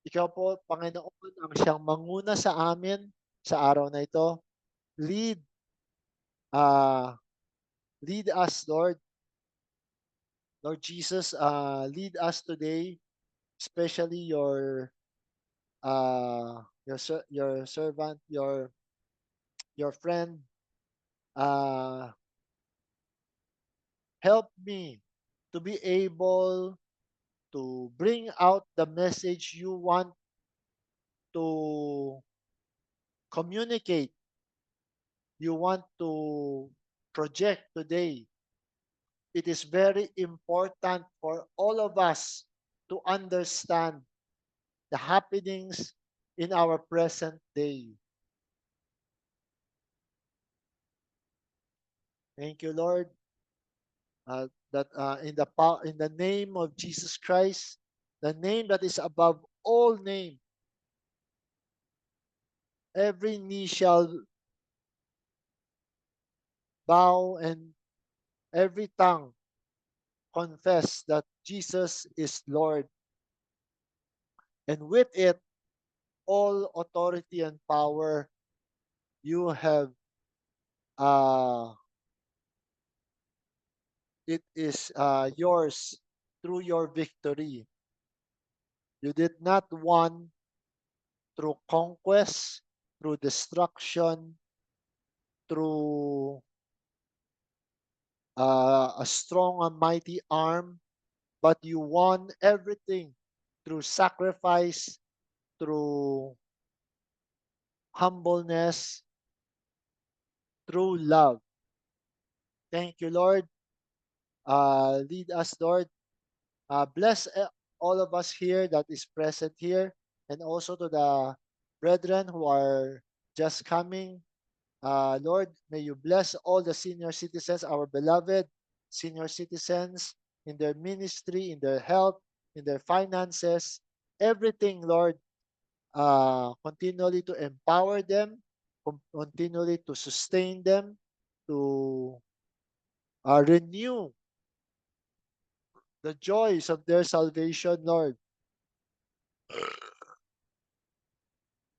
Ikaw po, Panginoon, ang siyang manguna sa amin sa araw na ito. Lead, uh, lead us, Lord. Lord Jesus, lead us today, especially your servant, your friend. Uh, Help me to be able to bring out the message you want to communicate, you want to project today. It is very important for all of us to understand the happenings in our present day. Thank you, Lord, that in the name of Jesus Christ, the name that is above all name, every knee shall bow and every tongue confess that Jesus is Lord. And with it, all authority and power you have, uh, it is yours through your victory. You did not won through conquest, through destruction, through a strong and mighty arm, but you won everything through sacrifice, through humbleness, through love. Thank you, Lord. Lead us, Lord. Bless all of us here that is present here, and also to the brethren who are just coming. Lord, may you bless all the senior citizens, our beloved senior citizens, in their ministry, in their health, in their finances, everything, Lord. Continually to empower them, continually to sustain them, to renew the joys of their salvation, Lord.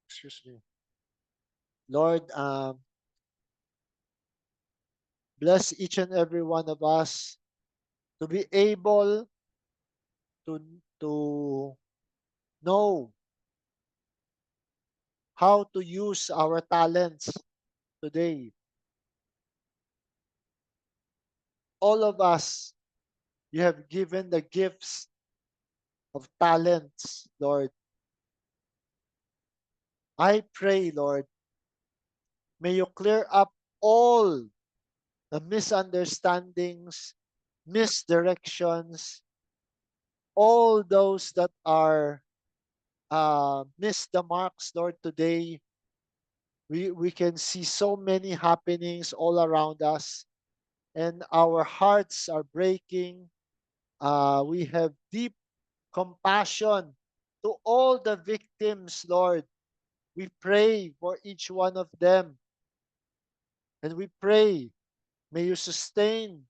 Excuse me. Lord, bless each and every one of us to be able to, to know how to use our talents today. All of us, you have given the gifts of talents, Lord. I pray, Lord, may you clear up all the misunderstandings, misdirections, all those that are missed the marks, Lord, today. We can see so many happenings all around us, and our hearts are breaking. We have deep compassion to all the victims, Lord. We pray for each one of them, and we pray, may you sustain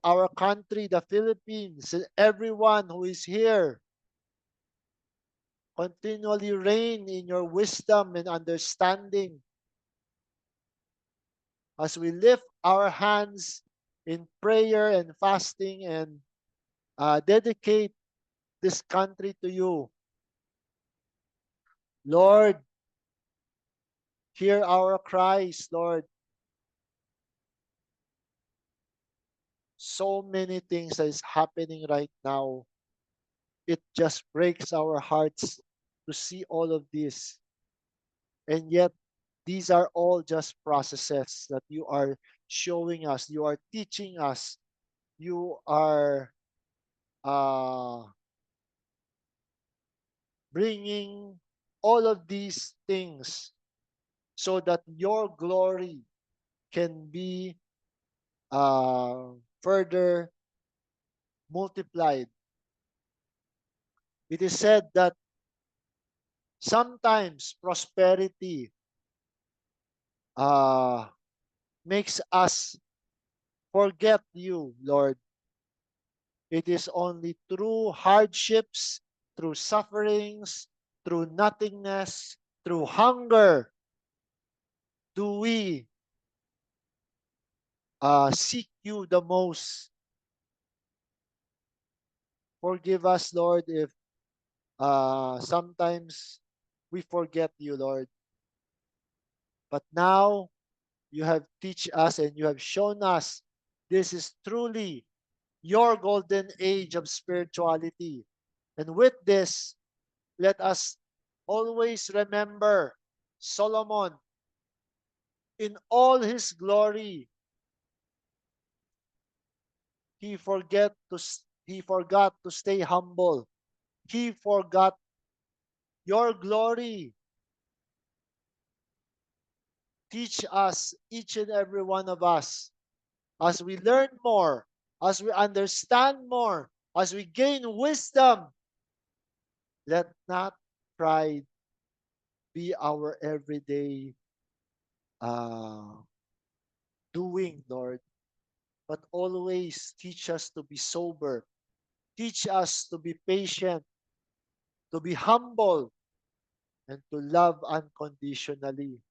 our country, the Philippines, and everyone who is here. Continually reign in your wisdom and understanding as we lift our hands in prayer and fasting and dedicate this country to you. Lord, hear our cries, Lord. So many things that is happening right now. It just breaks our hearts to see all of this. And yet, these are all just processes that you are showing us, you are teaching us, you are uh, bringing all of these things so that your glory can be further multiplied. It is said that sometimes prosperity uh, makes us forget you, Lord. It is only through hardships, through sufferings, through nothingness, through hunger, do we seek you the most. Forgive us, Lord, if sometimes we forget you, Lord. But now you have teach us and you have shown us this is truly your golden age of spirituality. And with this, let us always remember Solomon in all his glory. He forgot to stay humble. He forgot your glory. Teach us, each and every one of us, as we learn more, as we understand more, as we gain wisdom, let not pride be our everyday uh, doing, Lord, but always teach us to be sober. Teach us to be patient, to be humble, and to love unconditionally.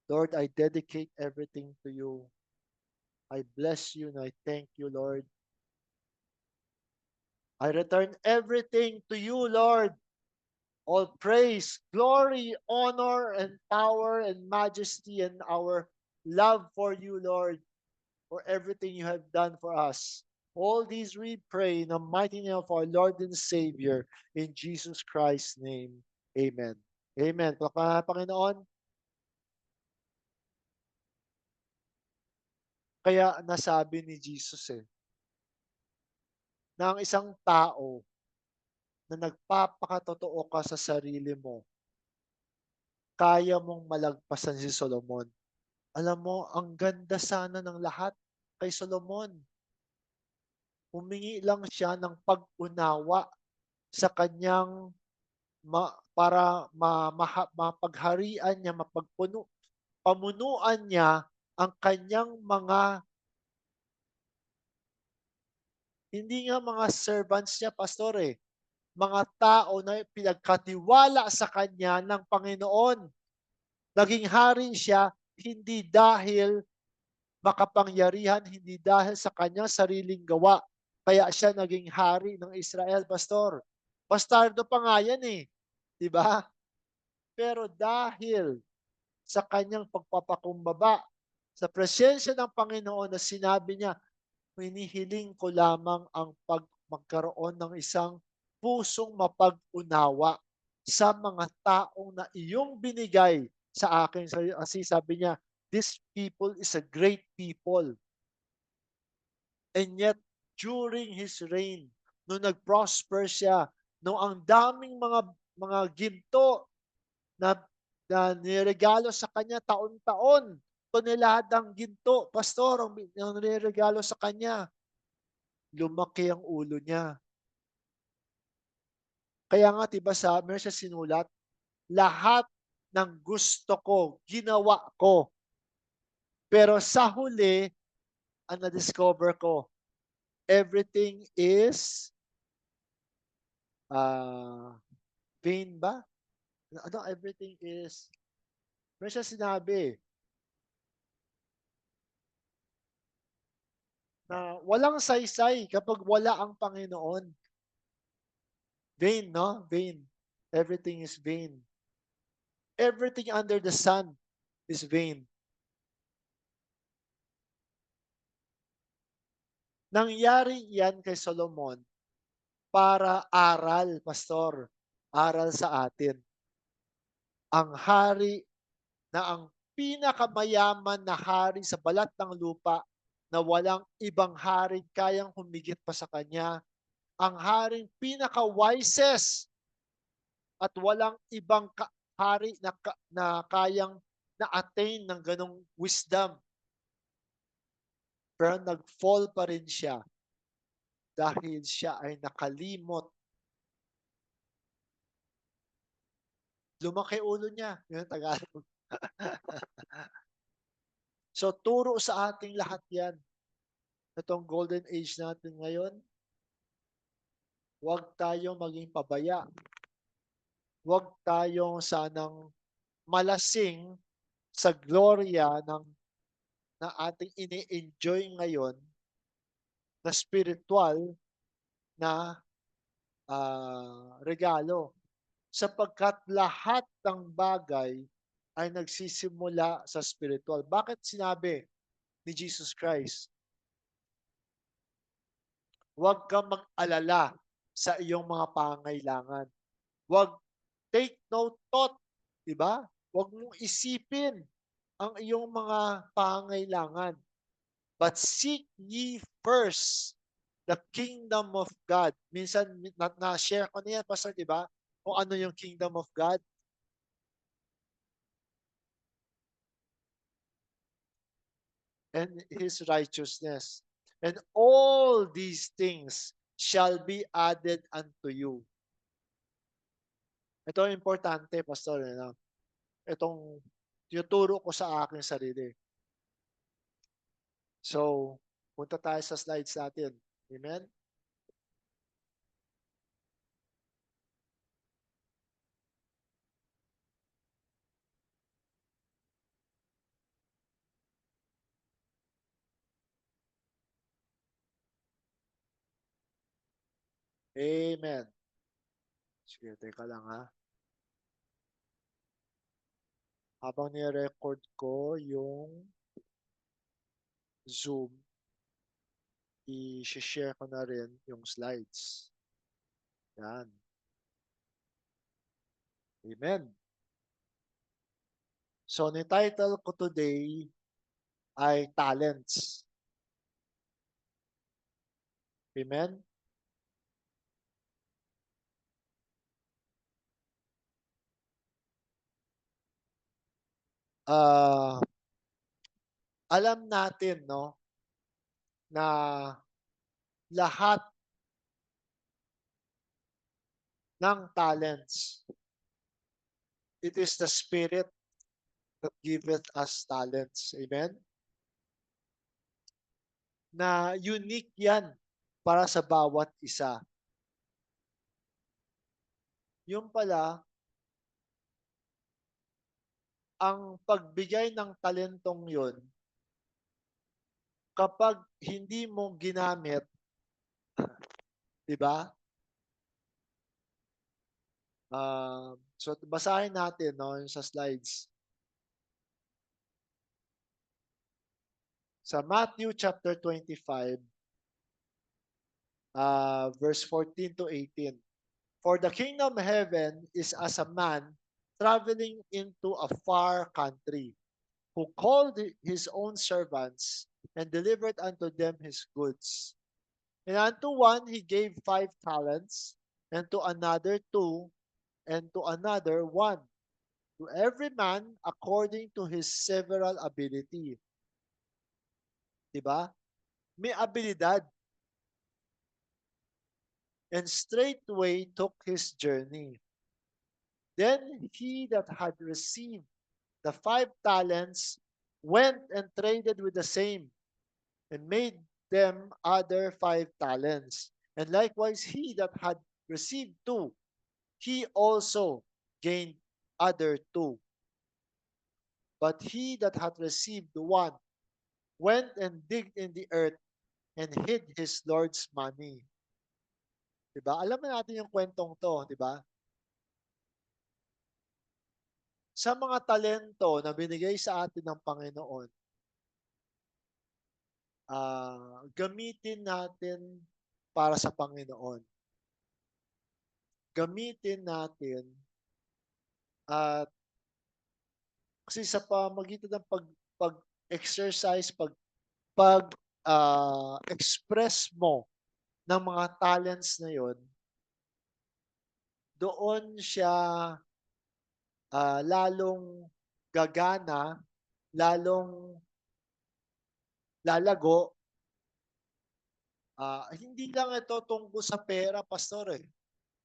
Lord, I dedicate everything to you. I bless you and I thank you, Lord. I return everything to you, Lord. All praise, glory, honor, and power, and majesty, and our love for you, Lord, for everything you have done for us. All these we pray in the mighty name of our Lord and Savior, in Jesus Christ's name. Amen. Amen. Panginoon, kaya nasabi ni Jesus na ang isang tao na nagpapakatotoo ka sa sarili mo, kaya mong malagpasan si Solomon. Alam mo, ang ganda sana ng lahat kay Solomon. Humingi lang siya ng pag-unawa sa kanyang para mapagharian niya, pamunuan niya ang kanyang mga, hindi nga mga servants niya, pastor mga tao na pinagkatiwala sa kanya ng Panginoon. Naging hari siya hindi dahil makapangyarihan, hindi dahil sa kanyang sariling gawa. Kaya siya naging hari ng Israel, pastor. Bastardo pa nga yan di ba? Pero dahil sa kanyang pagpapakumbaba, sa presensya ng Panginoon na sinabi niya, hinihiling ko lamang ang magkaroon ng isang pusong mapag-unawa sa mga taong na iyong binigay sa akin. Kasi sabi niya, this people is a great people. And yet, during his reign, nung nag-prosper siya, nung ang daming mga ginto na, na niregalo sa kanya taon-taon, toneladang ginto, pastor, ang niregalo sa kanya, lumaki ang ulo niya. Kaya nga, diba meron siya sinulat, lahat ng gusto ko, ginawa ko. Pero sa huli, ang na-discover ko, everything is vain ba? Ano, everything is, meron siya sinabi, na walang saysay kapag wala ang Panginoon. Vain, no? Vain. Everything is vain. Everything under the sun is vain. Nangyari yan kay Solomon para aral, pastor, aral sa atin. Ang hari na ang pinakamayaman na hari sa balat ng lupa na walang ibang hari kayang humigit pa sa kanya. Ang haring pinaka-wisest at walang ibang hari na kayang na-attain ng ganong wisdom. Pero nag-fall pa rin siya dahil siya ay nakalimot. Lumaki ulo niya. Yun ang Tagalog. So, turo sa ating lahat yan. Itong golden age natin ngayon, Huwag tayong maging pabaya. Huwag tayong sanang malasing sa gloria na ating ini-enjoy ngayon na spiritual na regalo. Sapagkat lahat ng bagay ay nagsisimula sa spiritual. Bakit sinabi ni Jesus Christ, huwag kang mag-alala sa iyong mga pangailangan. Huwag take no thought, di ba? Huwag mong isipin ang iyong mga pangailangan. But seek ye first the kingdom of God. Minsan, na-share ko na yan, Pastor, di ba? Kung ano yung kingdom of God. And His righteousness. And all these things shall be added unto you. Ito ang importante, Pastor. Ano? Itong tinuturo ko sa aking sarili. So, punta tayo sa slides natin. Amen? Amen. Sige, teka lang ha. Habang ni-record ko yung Zoom, i-share ko na rin yung slides. Yan. Amen. So, ni-title ko today ay Talents. Amen? Ah, alam natin, no, na lahat ng talents, it is the Spirit that giveth us talents. Amen? Na unique yan para sa bawat isa. Yung pala, ang pagbigay ng talentong yun, kapag hindi mo ginamit, di ba? So, basahin natin no, yung sa slides. Sa Matthew chapter 25, verse 14 to 18. For the kingdom of heaven is as a man traveling into a far country, who called his own servants and delivered unto them his goods. And unto one he gave 5 talents, and to another 2, and to another 1, to every man according to his several ability. Diba? May abilidad. And straightway took his journey. Then he that had received the 5 talents went and traded with the same, and made them other 5 talents. And likewise he that had received 2, he also gained other 2. But he that had received 1 went and digged in the earth and hid his Lord's money. Diba? Alam na natin yung kwentong to, diba? Sa mga talento na binigay sa atin ng Panginoon, gamitin natin para sa Panginoon. Gamitin natin at kasi sa pamagitan ng pag-exercise, express mo ng mga talents na yon, doon siya lalong gagana, lalong lalago. Hindi lang ito tungkol sa pera, Pastor.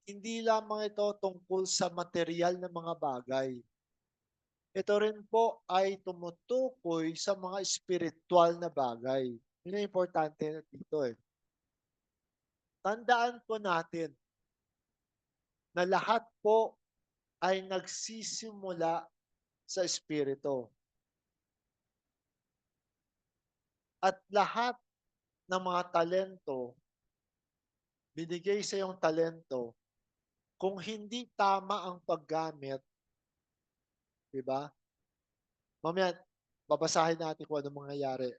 Hindi lamang ito tungkol sa material na mga bagay. Ito rin po ay tumutukoy sa mga spiritual na bagay. Yun ang importante dito. Tandaan po natin, na lahat po ay nagsisimula sa Espiritu. At lahat ng mga talento, binigay sa iyong talento, kung hindi tama ang paggamit, di ba? Mamaya, babasahin natin kung ano mangyayari.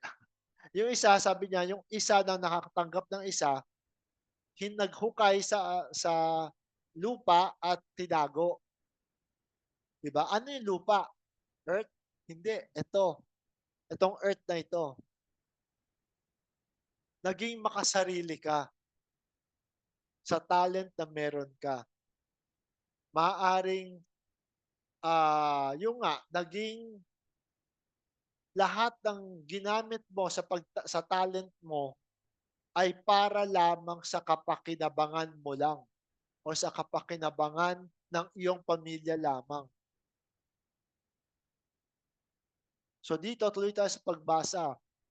Yung isa, sabi niya, yung isa na nakakatanggap ng isa, naghukay sa lupa at tinago. Di ba? Ano yung lupa? Earth? Hindi. Itong earth na ito. Naging makasarili ka sa talent na meron ka. Maaaring, yung nga, naging lahat ng ginamit mo sa talent mo ay para lamang sa kapakinabangan mo lang o sa kapakinabangan ng iyong pamilya lamang. So dito, tuloy tayo sa pagbasa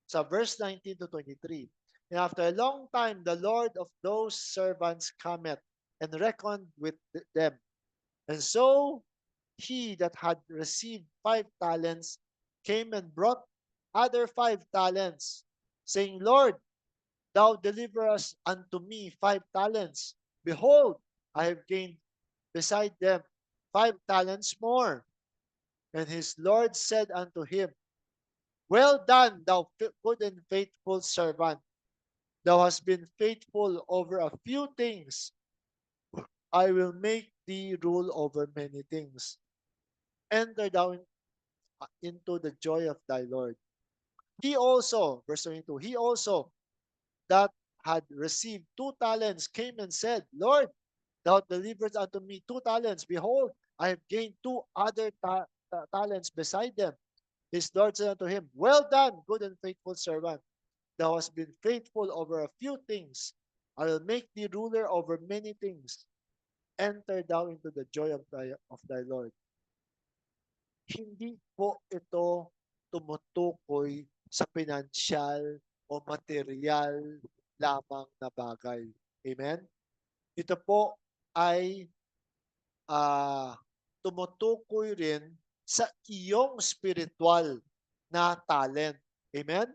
sa verse 19 to 23. And after a long time, the Lord of those servants cometh and reckoned with them. And so he that had received 5 talents came and brought other 5 talents, saying, Lord, thou deliver us unto me 5 talents. Behold, I have gained beside them 5 talents more. And his Lord said unto him, Well done, thou good and faithful servant. Thou hast been faithful over a few things. I will make thee rule over many things. Enter thou into the joy of thy Lord. He also, verse 22, he also that had received 2 talents came and said, Lord, thou delivered unto me 2 talents. Behold, I have gained 2 other talents beside them. His Lord said unto him, Well done, good and faithful servant. Thou hast been faithful over a few things. I will make thee ruler over many things. Enter thou into the joy of thy Lord. Hindi po ito tumutukoy sa pinansyal o material lamang na bagay. Amen? Ito po ay tumutukoy rin sa iyong spiritual na talent. Amen?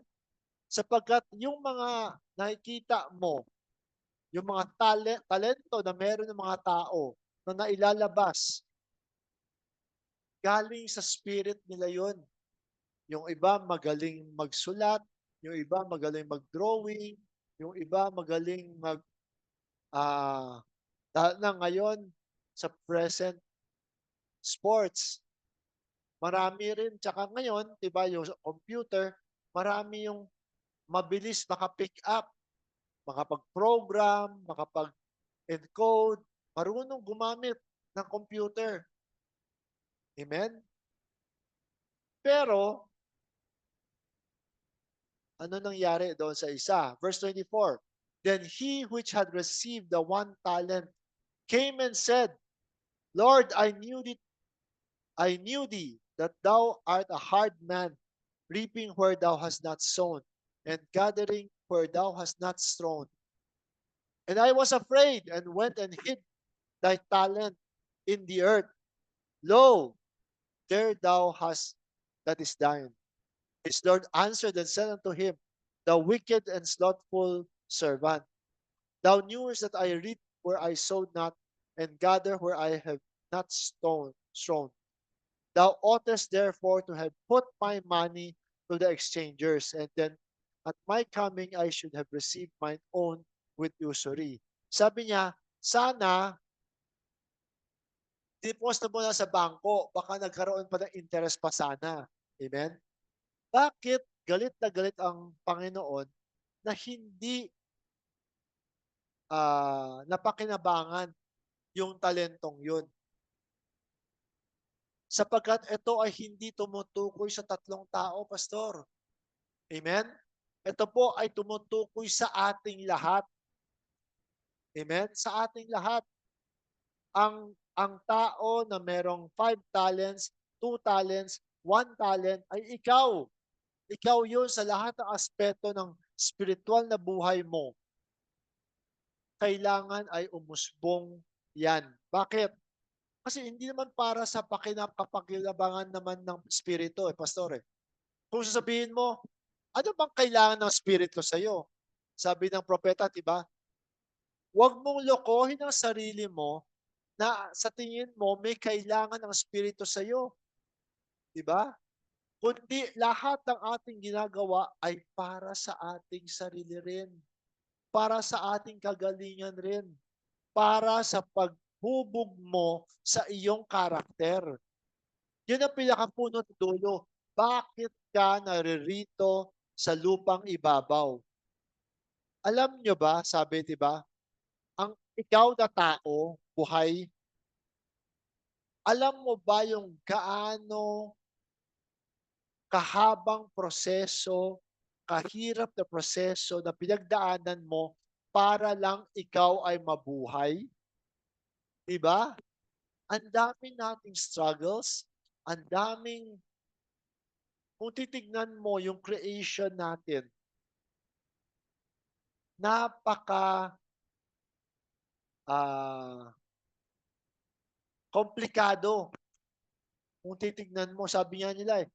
Sapagkat yung mga nakikita mo, yung mga talento na meron ng mga tao na nailalabas, galing sa spirit nila yon. Yung iba magaling magsulat, yung iba magaling mag-drawing, yung iba magaling dahil na ngayon sa present sports, marami rin, tsaka ngayon, diba, yung computer, marami yung mabilis maka-pick up, makapag-program, makapag-encode, marunong gumamit ng computer. Amen? Pero, ano nangyari doon sa isa? Verse 24, Then he which had received the 1 talent came and said, Lord, I knew thee, that thou art a hard man, reaping where thou hast not sown, and gathering where thou hast not strewn. And I was afraid, and went and hid thy talent in the earth. Lo, there thou hast that is thine. His Lord answered and said unto him, Thou wicked and slothful servant, thou knewest that I reap where I sowed not, and gather where I have not sown. Thou oughtest therefore to have put my money to the exchangers, and then at my coming I should have received mine own with usury. Sabi niya, sana deposit mo na sa bangko, baka nagkaroon pa ng interest pa sana. Amen? Bakit galit na galit ang Panginoon na hindi napakinabangan yung talentong yun? Sapagkat ito ay hindi tumutukoy sa 3 tao, Pastor. Amen? Ito po ay tumutukoy sa ating lahat. Amen? Sa ating lahat. Ang tao na merong 5 talents, 2 talents, 1 talent ay ikaw. Ikaw yun sa lahat ng aspeto ng spiritual na buhay mo. Kailangan ay umusbong yan Bakit? Kasi hindi naman para sa kapakinabangan naman ng Espiritu, pastor. Kung sasabihin mo, ano bang kailangan ng Espiritu sa'yo? Sabi ng propeta, 'di ba? Huwag mong lokohin ang sarili mo na sa tingin mo may kailangan ng Espiritu sa'yo, 'di ba? Kundi lahat ng ating ginagawa ay para sa ating sarili rin, para sa ating kagalingan rin, para sa paghubog mo sa iyong karakter. Yun ang pinakapunot dulo. Bakit ka naririto sa lupang ibabaw? Alam nyo ba, sabi 'di ba, ang ikaw na tao, buhay, alam mo ba yung gaano kahabang proseso, kahirap na proseso na pinagdaanan mo para lang ikaw ay mabuhay? 'Di ba? Ang dami nating struggles, ang daming kung titignan mo yung creation natin, napaka, ah, komplikado. Kung titignan mo, sabi nga nila,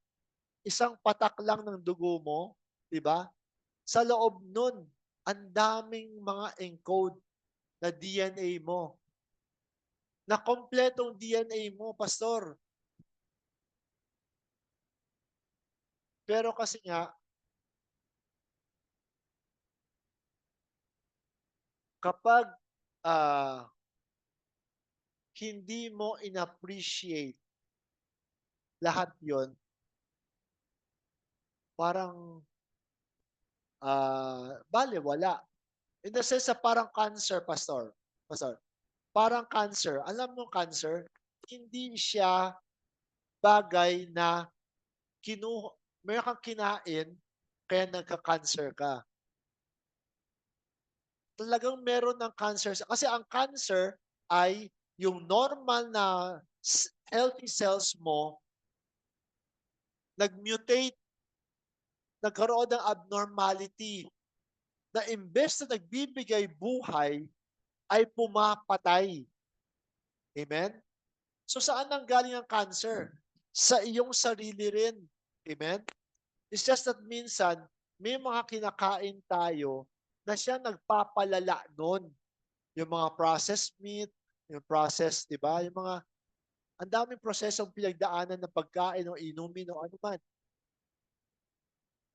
isang patak lang ng dugo mo, 'di ba? Sa loob nun, ang daming mga encode na DNA mo, na kompletong DNA mo, pastor. Pero kasi nga, kapag ah, hindi mo in-appreciate lahat yon, parang balewala. In the sense na parang cancer, pastor. Pastor, parang cancer. Alam mo cancer, hindi siya bagay na meron kang kinain kaya nagka-cancer ka. Talagang meron ng cancer. Kasi ang cancer ay yung normal na healthy cells mo nag-mutate, nagkaroon ng abnormality na imbes na nagbibigay buhay, ay pumapatay. Amen? So saan nang galing ang cancer? Sa iyong sarili rin. Amen? It's just that minsan, may mga kinakain tayo na siya nagpapalala nun. Yung mga processed meat, yung processed, di ba? Yung mga, ang daming prosesong pinagdaanan ng pagkain o inumin o ano man.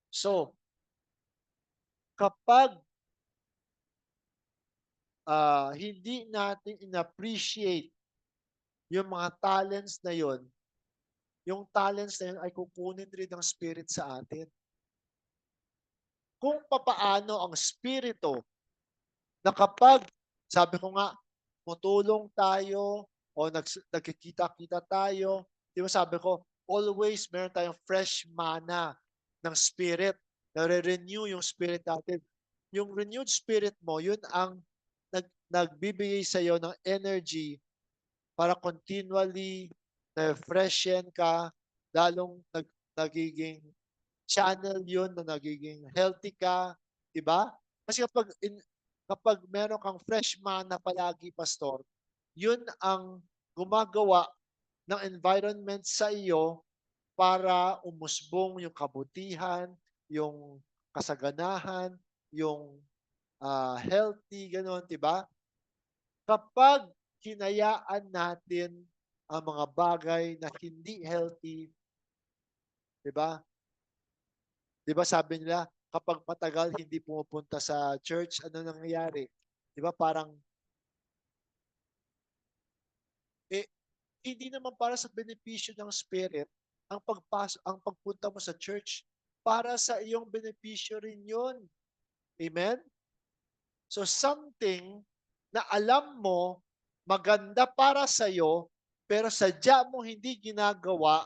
So, kapag hindi natin in-appreciate yung mga talents na yon, yung talents na yun ay kukunin rin ng Spirit sa atin. Kung papaano ang Spirito na kapag, sabi ko nga, tumutulong tayo o nagkikita-kita tayo, di ba sabi ko, always meron tayong fresh manna ng Spirit. Nare-renew yung Spirit natin. Yung renewed Spirit mo, yun ang nagbibigay sa iyo ng energy para continually na-freshen ka, lalong nagiging channel yun na nagiging healthy ka, di ba? Kasi kapag meron kang fresh manna palagi, pastor, yun ang gumagawa ng environment sa iyo para umusbong yung kabutihan, yung kasaganahan, yung healthy, gano'n, di ba? Kapag hinayaan natin ang mga bagay na hindi healthy, 'di ba? 'Di ba sabi nila, kapag matagal hindi pumupunta sa church, ano nangyayari? 'Di ba parang eh hindi naman para sa benepisyo ng spirit ang pagpunta mo sa church, para sa iyong benepisyo rin 'yon. Amen? So something na alam mo maganda para sa iyo pero sadya mo hindi ginagawa,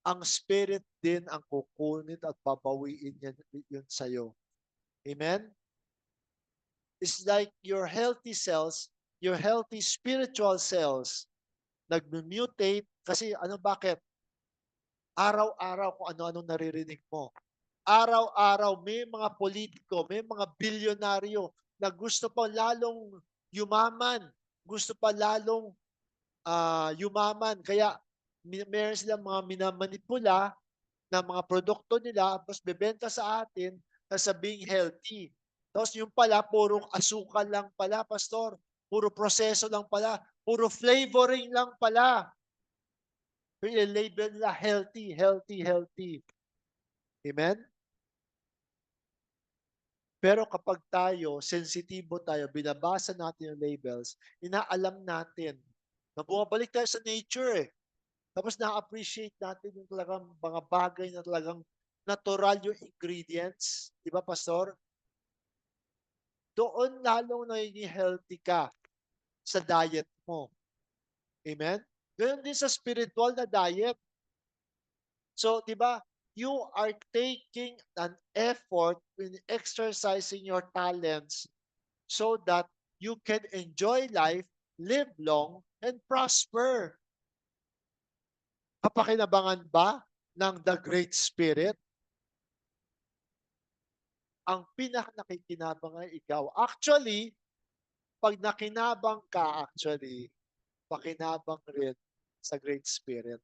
ang Spirit din ang kukunin at babawiin yun sa'yo. Amen? It's like your healthy cells, your healthy spiritual cells, nag-mutate kasi ano bakit? Araw-araw kung ano-ano naririnig mo. Araw-araw may mga politiko, may mga bilyonaryo na gusto pa lalong yumaman. gusto pa lalong yumaman. Kaya meron silang mga minamanipula na mga produkto nila tapos bebenta sa atin na sabing healthy. Tapos yung pala, puro asukal lang pala, pastor. Puro proseso lang pala. Puro flavoring lang pala. Pero label nila healthy, healthy, healthy. Amen? Pero kapag tayo, sensitibo tayo, binabasa natin yung labels, inaalam natin na bumabalik tayo sa nature eh. Tapos na-appreciate natin yung talagang mga bagay na talagang natural yung ingredients. Di ba, Pastor? Doon lalong nagiging healthy ka sa diet mo. Amen? Ganyan din sa spiritual na diet. So, di ba, you are taking an effort in exercising your talents so that you can enjoy life, live long, and prosper. Kapakinabangan ba ng the Great Spirit? Ang pinaka-nakikinabang ay ikaw. Actually, pag nakinabang ka, pakinabang rin sa Great Spirit.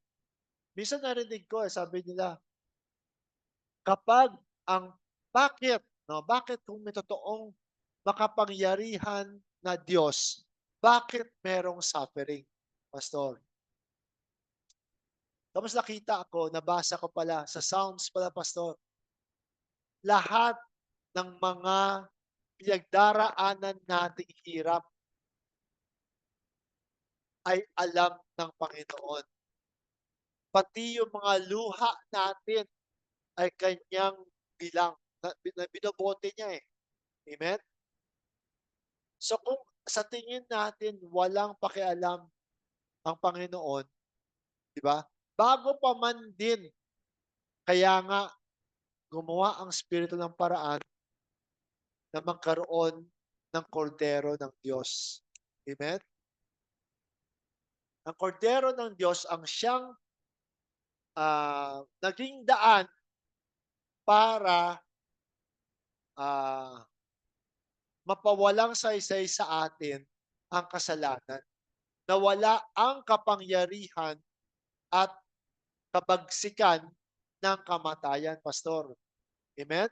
Minsan narinig ko, sabi nila, kapag ang bakit kung may totoong makapangyarihan na Diyos, bakit merong suffering, Pastor? Tapos nakita ako, nabasa ko pala, sa Psalms pala, Pastor, lahat ng mga pinagdaraanan nating hirap ay alam ng Panginoon. Pati yung mga luha natin ay kanyang bilang, na binobote niya eh. Amen? So kung sa tingin natin walang pakialam ang Panginoon, di ba? Bago pa man din, kaya nga gumawa ang Espiritu ng paraan na magkaroon ng kordero ng Diyos. Amen? Ang kordero ng Diyos ang siyang naging daan para mapawalang saysay sa atin ang kasalanan. Nawala ang kapangyarihan at kabagsikan ng kamatayan, Pastor. Amen?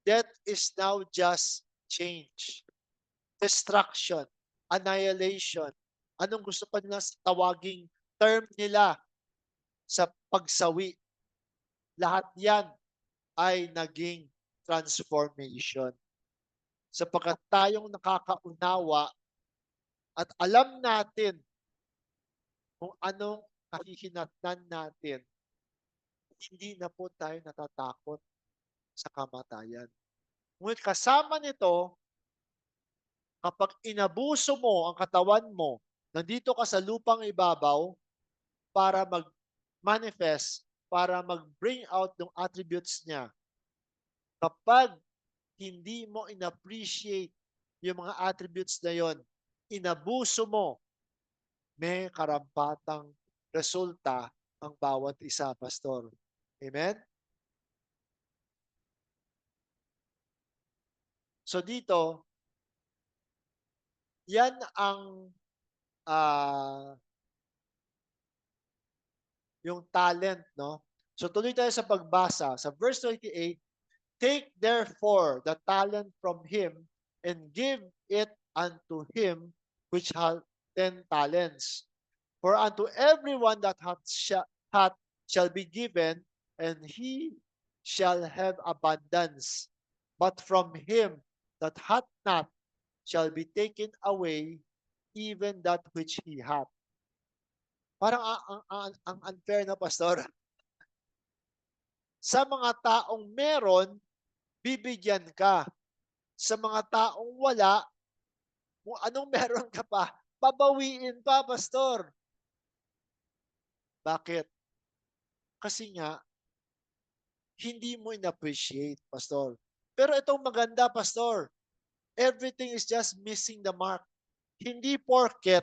Death is now just change, destruction, annihilation. Anong gusto pa nila sa tawaging term nila sa pagsawi? Lahat yan ay naging transformation. Sapagkat tayong nakakaunawa at alam natin kung anong kahihinatnan natin, hindi na po tayo natatakot sa kamatayan. Ngunit kasama nito, kapag inabuso mo ang katawan mo, nandito ka sa lupang ibabaw para mag-manifest, para mag-bring out yung attributes niya. Kapag hindi mo in-appreciate yung mga attributes na yon, inabuso mo, may karampatang resulta ang bawat isa, Pastor. Amen? So dito, yan ang yung talent, no? So tuloy tayo sa pagbasa. Sa verse 28, take therefore the talent from him and give it unto him which hath 10 talents. For unto everyone that hath shall be given, and he shall have abundance. But from him that hath not shall be taken away even that which he hath. Parang ang unfair na, Pastor. Sa mga taong meron, bibigyan ka. Sa mga taong wala, kung anong meron ka pa, babawiin pa, Pastor. Bakit? Kasi nga, hindi mo in-appreciate, Pastor. Pero itong maganda, Pastor, everything is just missing the mark. Hindi porket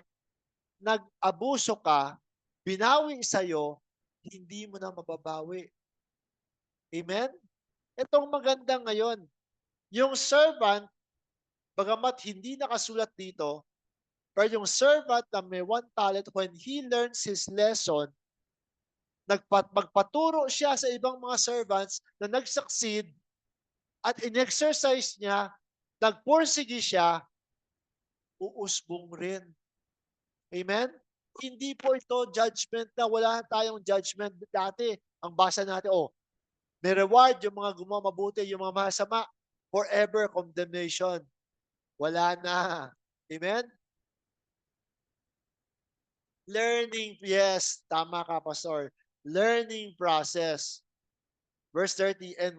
nag-abuso ka, binawi sa'yo, hindi mo na mababawi. Amen? Itong maganda ngayon, yung servant, Bagamat hindi nakasulat dito, pero yung servant na may 1 talent, when he learns his lesson, magpaturo siya sa ibang mga servants na nag-succeed at in-exercise niya, nagpursige siya, uusbong rin. Amen? Hindi po ito judgment na wala tayong judgment dati. Ang basa natin, may reward yung mga gumawa mabuti, yung mga masama, forever condemnation. Wala na. Amen? Learning, yes, tama ka, Pastor. Learning process. Verse 30, and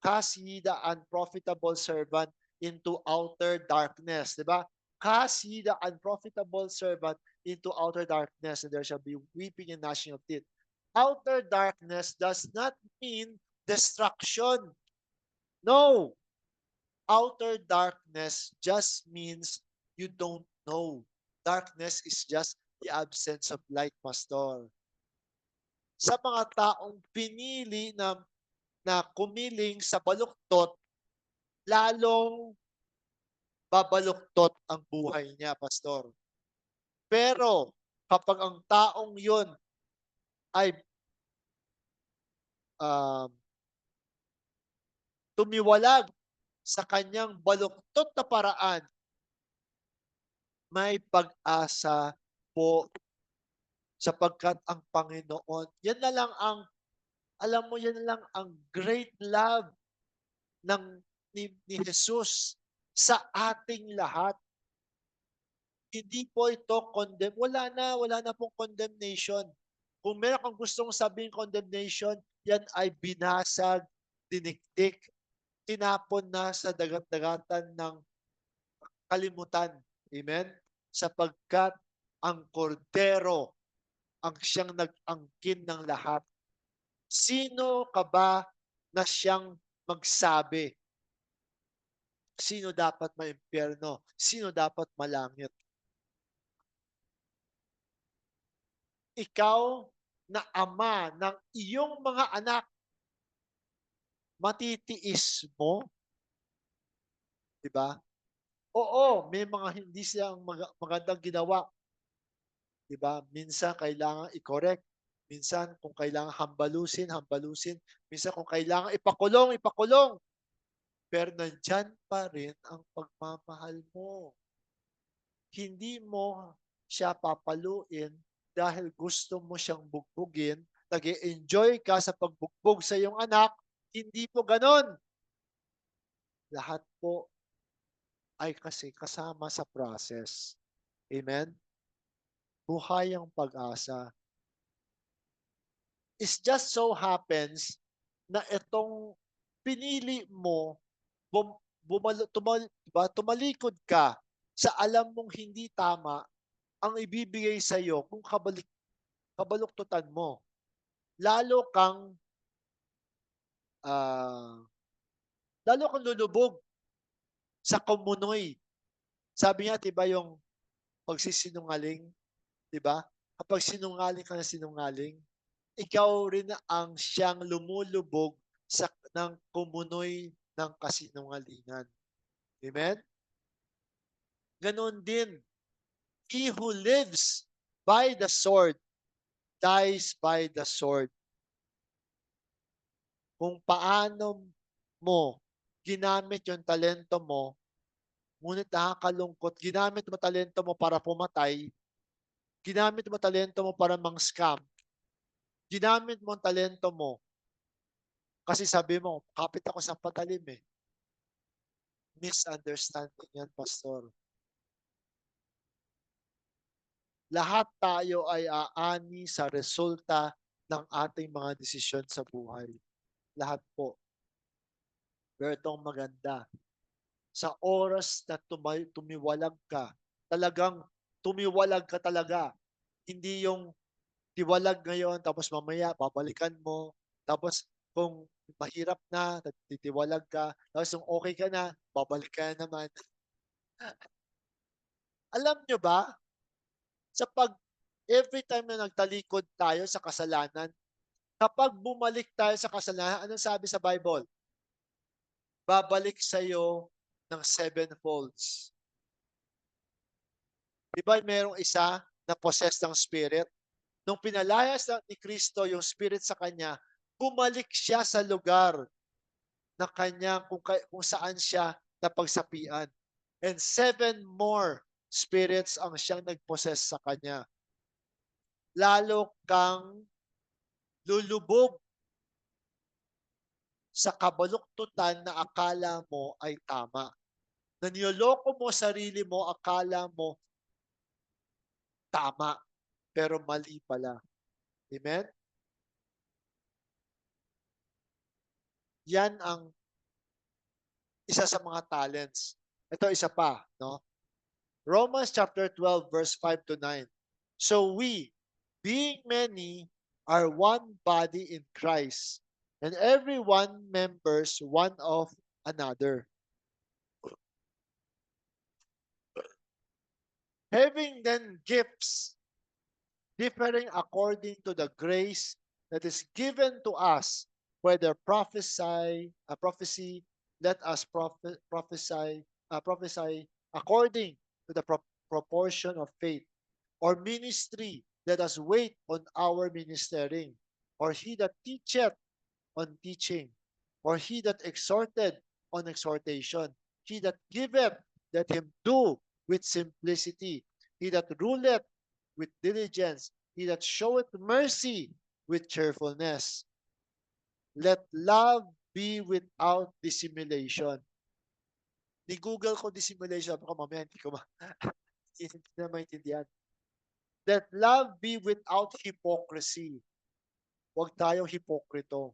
cast ye the unprofitable servant into outer darkness. Diba? Cast ye the unprofitable servant into outer darkness, and there shall be weeping and gnashing of teeth. Outer darkness does not mean destruction. No. Outer darkness just means you don't know. Darkness is just the absence of light, Pastor. Sa mga taong pinili na kumiling sa baluktot, lalong babaluktot ang buhay niya, Pastor. Pero kapag ang taong yun ay um, tumiwalag sa kanyang baluktot na paraan, may pag-asa po sapagkat ang Panginoon, yan na lang ang, alam mo, yan na lang ang great love ni Jesus sa ating lahat. Hindi po ito wala na pong condemnation. Kung meron kang gustong sabihin condemnation, yan ay binasag, dinikdik, tinapon na sa dagat-dagatan ng kalimutan. Amen? Sapagkat ang kordero ang siyang nag-angkin ng lahat. Sino ka ba na siyang magsabi? Sino dapat maimpyerno? Sino dapat malangit? Ikaw na ama ng iyong mga anak, matitiis mo? Diba? Oo, may mga hindi silang magandang ginawa. Diba? Minsan kailangan i-correct. Minsan kung kailangan hambalusin, hambalusin. Minsan kung kailangan ipakulong, ipakulong. Pero nandyan pa rin ang pagmamahal mo. Hindi mo siya papaluin dahil gusto mo siyang bugbugin, nag-e-enjoy ka sa pagbugbog sa iyong anak, hindi po ganon. Lahat po ay kasi kasama sa process. Amen? Buhay ang pag-asa. It just so happens na itong pinili mo, tumalikod ka sa alam mong hindi tama, ang ibibigay sa iyo kung kabaluktutan mo. Lalo kang uh, lalo kang lulubog sa kumunoy. Sabi nga, 'di ba, yung pagsisinungaling, 'di ba? Kapag sinungaling ka na sinungaling, ikaw rin ang siyang lumulubog ng kumunoy ng kasinungalingan. Amen? Ganon din, he who lives by the sword dies by the sword. Kung paano mo ginamit yung talento mo, ngunit nakakalungkot, ginamit mo talento mo para pumatay, ginamit mo talento mo para mang-scam, ginamit mo ang talento mo kasi sabi mo, kapit ako sa patalim eh. Misunderstanding yan, Pastor. Lahat tayo ay aani sa resulta ng ating mga desisyon sa buhay. Lahat po. Pero itong maganda, sa oras na tumiwalag ka, talagang tumiwalag ka talaga. Hindi yung tiwalag ngayon, tapos mamaya babalikan mo, tapos kung mahirap na, titiwalag ka, tapos kung okay ka na, babalik ka na naman. Alam nyo ba, every time na nagtalikod tayo sa kasalanan, kapag bumalik tayo sa kasalanan, anong sabi sa Bible? Babalik sa iyo ng sevenfolds. Di ba mayroong isa na possessed ng spirit? Nung pinalayas ni Kristo yung spirit sa kanya, bumalik siya sa lugar na kanya kung saan siya napagsapian. And 7 more spirits ang siyang nagpossess sa kanya. Lalo kang lulubog sa kabaluktutan na akala mo ay tama. Na niloloko mo sarili mo, akala mo tama, pero mali pala. Amen? Yan ang isa sa mga talents. Ito isa pa, no? Romans chapter 12 verse 5 to 9. So we, being many, are one body in Christ, and every one members one of another. Having then gifts differing according to the grace that is given to us, whether prophecy, let us prophesy according to the proportion of faith, or ministry, let us wait on our ministering, or he that teacheth on teaching, or he that exhorted on exhortation, he that giveth, let him do with simplicity, he that ruleth with diligence, he that showeth mercy with cheerfulness. Let love be without dissimulation. Ni-google ko dissimulation, baka mamaya hindi ko hindi na maintindihan. Let love be without hypocrisy. Huwag tayong hipokrito.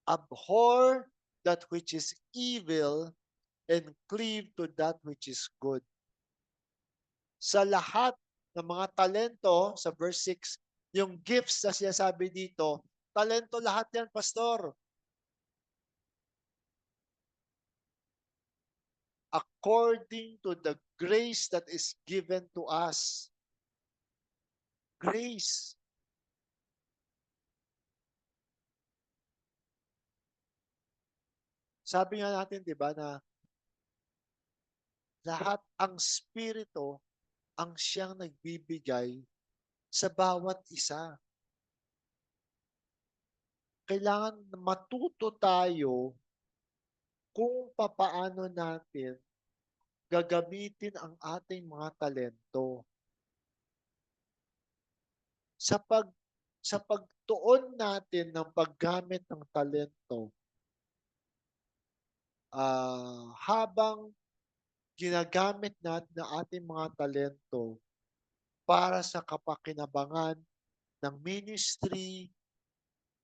Abhor that which is evil and cleave to that which is good. Sa lahat ng mga talento, sa verse 6, yung gifts na sinasabi dito, talento lahat yan, pastor. According to the grace that is given to us. Grace. Sabi nga natin, di ba, na lahat ang Espiritu ang siyang nagbibigay sa bawat isa. Kailangan matuto tayo kung papaano natin gagamitin ang ating mga talento. Sa pagtuon natin ng paggamit ng talento, habang ginagamit natin ang ating mga talento para sa kapakinabangan ng ministry,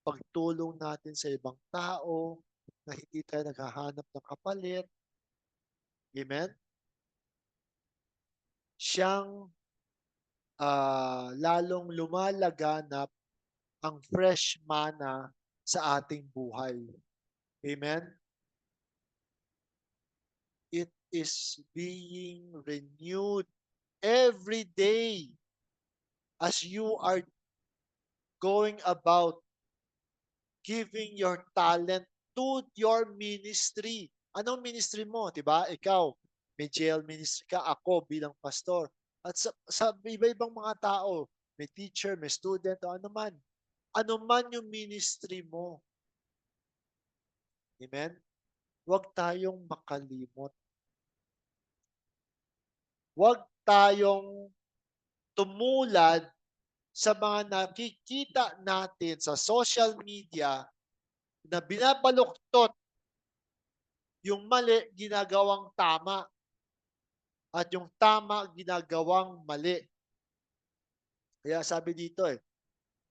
pagtulong natin sa ibang tao na hindi tayo naghahanap ng kapalit. Amen? Siyang lalong lumalaganap ang fresh manna sa ating buhay. Amen? It is being renewed every day as you are going about giving your talent to your ministry. Anong ministry mo? Diba? Ikaw, may jail ministry ka. Ako bilang pastor. At sa iba-ibang mga tao, may teacher, may student, o ano man. Ano man yung ministry mo. Amen? Huwag tayong makalimot. Huwag tayong tumulad sa mga nakikita natin sa social media na binabaluktot yung mali ginagawang tama at yung tama ginagawang mali. Kaya sabi dito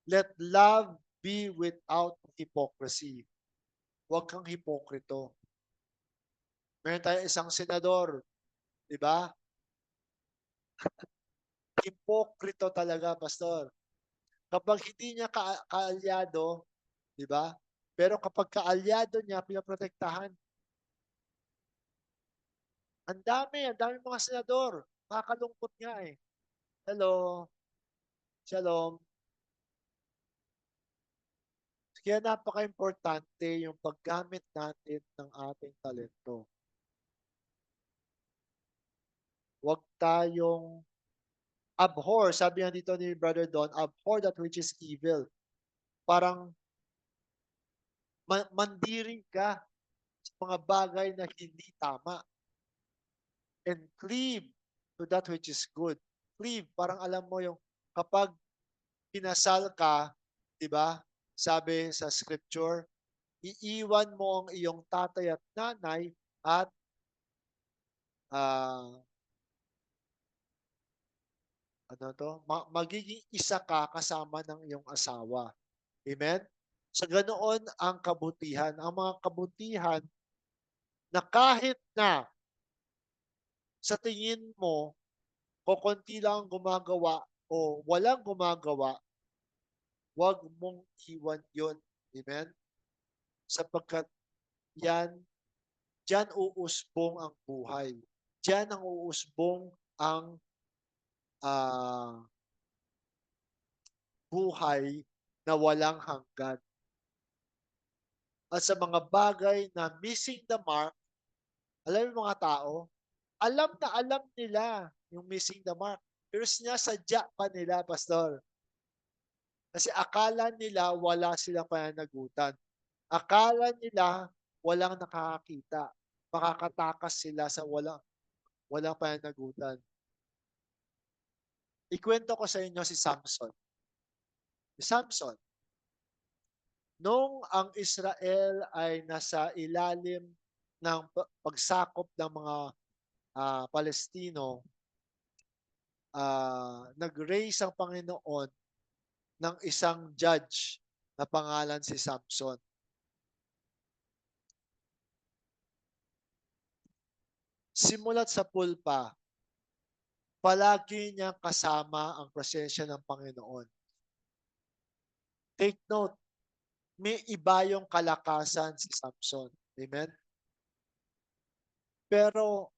let love be without hypocrisy. Huwag kang hipokrito. Meron tayong isang senador, di ba? Hipokrito talaga, pastor. Kapag hindi niya kaalyado, di ba? Pero kapag kaalyado niya, pinaprotektahan. Ang dami mga senador. Nakakalungkot nga eh. Hello. Shalom. Kaya napaka-importante yung paggamit natin ng ating talento. Huwag tayong abhor. Sabi nga dito ni Brother Don, abhor that which is evil. Parang mandiri ka sa mga bagay na hindi tama and cleave to that which is good. Cleave, parang alam mo yung kapag kinasal ka, 'di ba? Sabi sa scripture, iiwan mo ang iyong tatay at nanay at ah, ano 'to, magiging isa ka kasama ng iyong asawa. Amen? Sa ganoon ang kabutihan. Ang mga kabutihan na kahit na sa tingin mo kokonti lang ang gumagawa o walang gumagawa, 'wag mong iwan 'yon. Amen? Sapagkat yan diyan uusbong ang buhay. Diyan ang uusbong ang, ah, buhay na walang hanggan. At sa mga bagay na missing the mark, alam mo yung mga tao, alam na alam nila yung missing the mark, pero sinasadya pa nila, pastor. Kasi akala nila wala silang pananagutan. Akala nila walang nakakakita. Makakatakas sila sa walang pananagutan. Ikwento ko sa inyo si Samson. Si Samson, nung ang Israel ay nasa ilalim ng pagsakop ng mga Palestino, nag-raise ang Panginoon ng isang judge na pangalan si Samson. Simulat sa pulpa, palagi niyang kasama ang presensya ng Panginoon. Take note, may iba yung kalakasan si Samson. Amen? Pero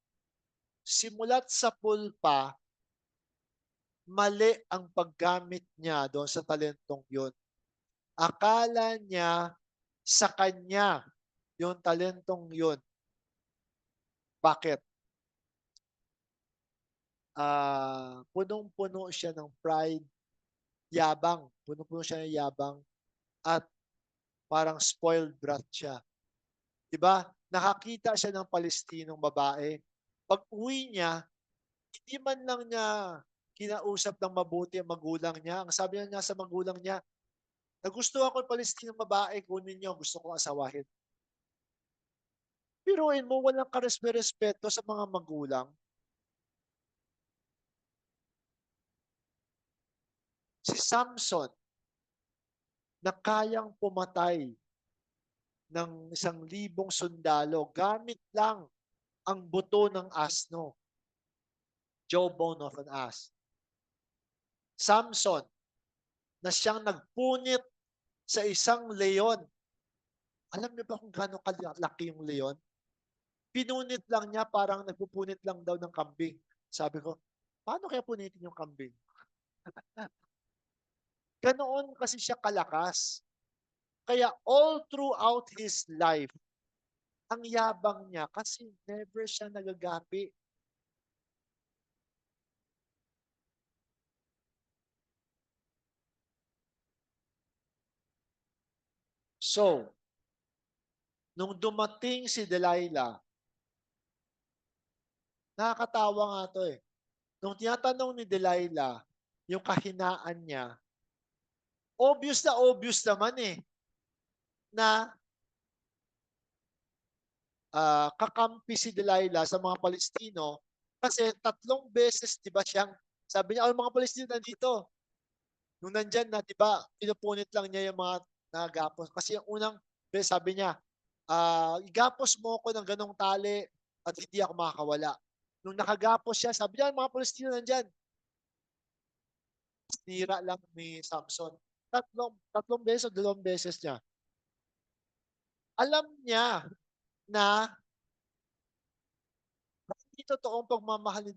simulat sa pulpa, mali ang paggamit niya doon sa talentong yun. Akala niya sa kanya yung talentong yun. Bakit? Punong-puno siya ng pride, yabang. Punong-puno siya ng yabang at parang spoiled brat siya. 'Di ba? Nakakita siya ng Palestinong babae. Pag-uwi niya, hindi man lang niya kinausap ng mabuti ang magulang niya. Ang sabi niya sa magulang niya, nagustuhan ko yung Palestinong babae, kunin niyo, gusto kong asawahin. Biruin mo, walang karespeto sa mga magulang. Si Samson, na kayang pumatay ng 1,000 sundalo gamit lang ang buto ng asno, jawbone of an ass. Samson, na siyang nagpunit sa isang leon. Alam niyo ba kung gaano kalaki yung leon? Pinunit lang niya, parang nagpupunit lang daw ng kambing. Sabi ko, paano kaya punitin yung kambing? Ganoon kasi siya kalakas. Kaya all throughout his life, ang yabang niya kasi never siya nagagapi. So, nung dumating si Delilah, nakakatawa nga to eh. Nung tinatanong ni Delilah, yung kahinaan niya, obvious naman eh, na kakampi si Delilah sa mga Palestino kasi 3 beses, di ba siyang, sabi niya, mga Palestino nandito. Nung nandyan na, di ba, pinupunit lang niya yung mga nagapos. Kasi yung unang beses, sabi niya, igapos mo ako ng ganong tali at hindi ako makakawala. Nung nakagapos siya, sabi niya, mga Palestino nandyan. Sinira lang ni Samson. Tatlong beses o 2 beses niya. Alam niya na hindi totoong pagmamahal ni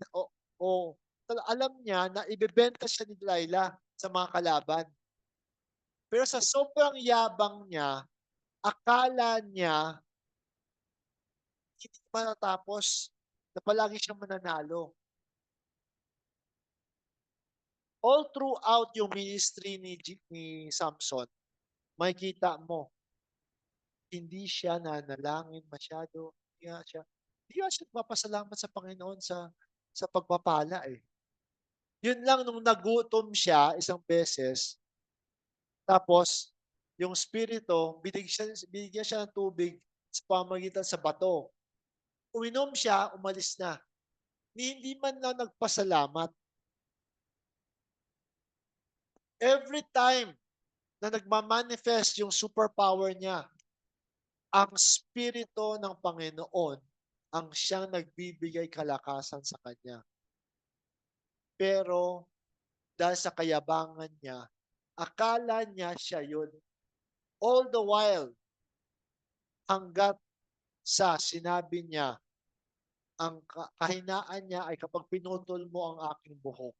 alam niya na ibebenta siya ni Delilah sa mga kalaban. Pero sa sobrang yabang niya, akala niya hindi matatapos na palagi siyang mananalo. All throughout yung ministry ni Samson, makikita mo, hindi siya nanalangin masyado. Hindi nga siya nagpapasalamat sa Panginoon sa pagpapala eh. Yun lang nung nagutom siya isang beses, tapos yung spirito, binigyan siya ng tubig sa pamamagitan sa bato. Uminom siya, umalis na. Hindi man lang nagpasalamat. Every time na nagmamanifest yung superpower niya, ang spirito ng Panginoon ang siyang nagbibigay kalakasan sa kanya. Pero dahil sa kayabangan niya, akala niya siya yun. All the while, hanggat sa sinabi niya, ang kahinaan niya ay kapag pinutol mo ang aking buhok.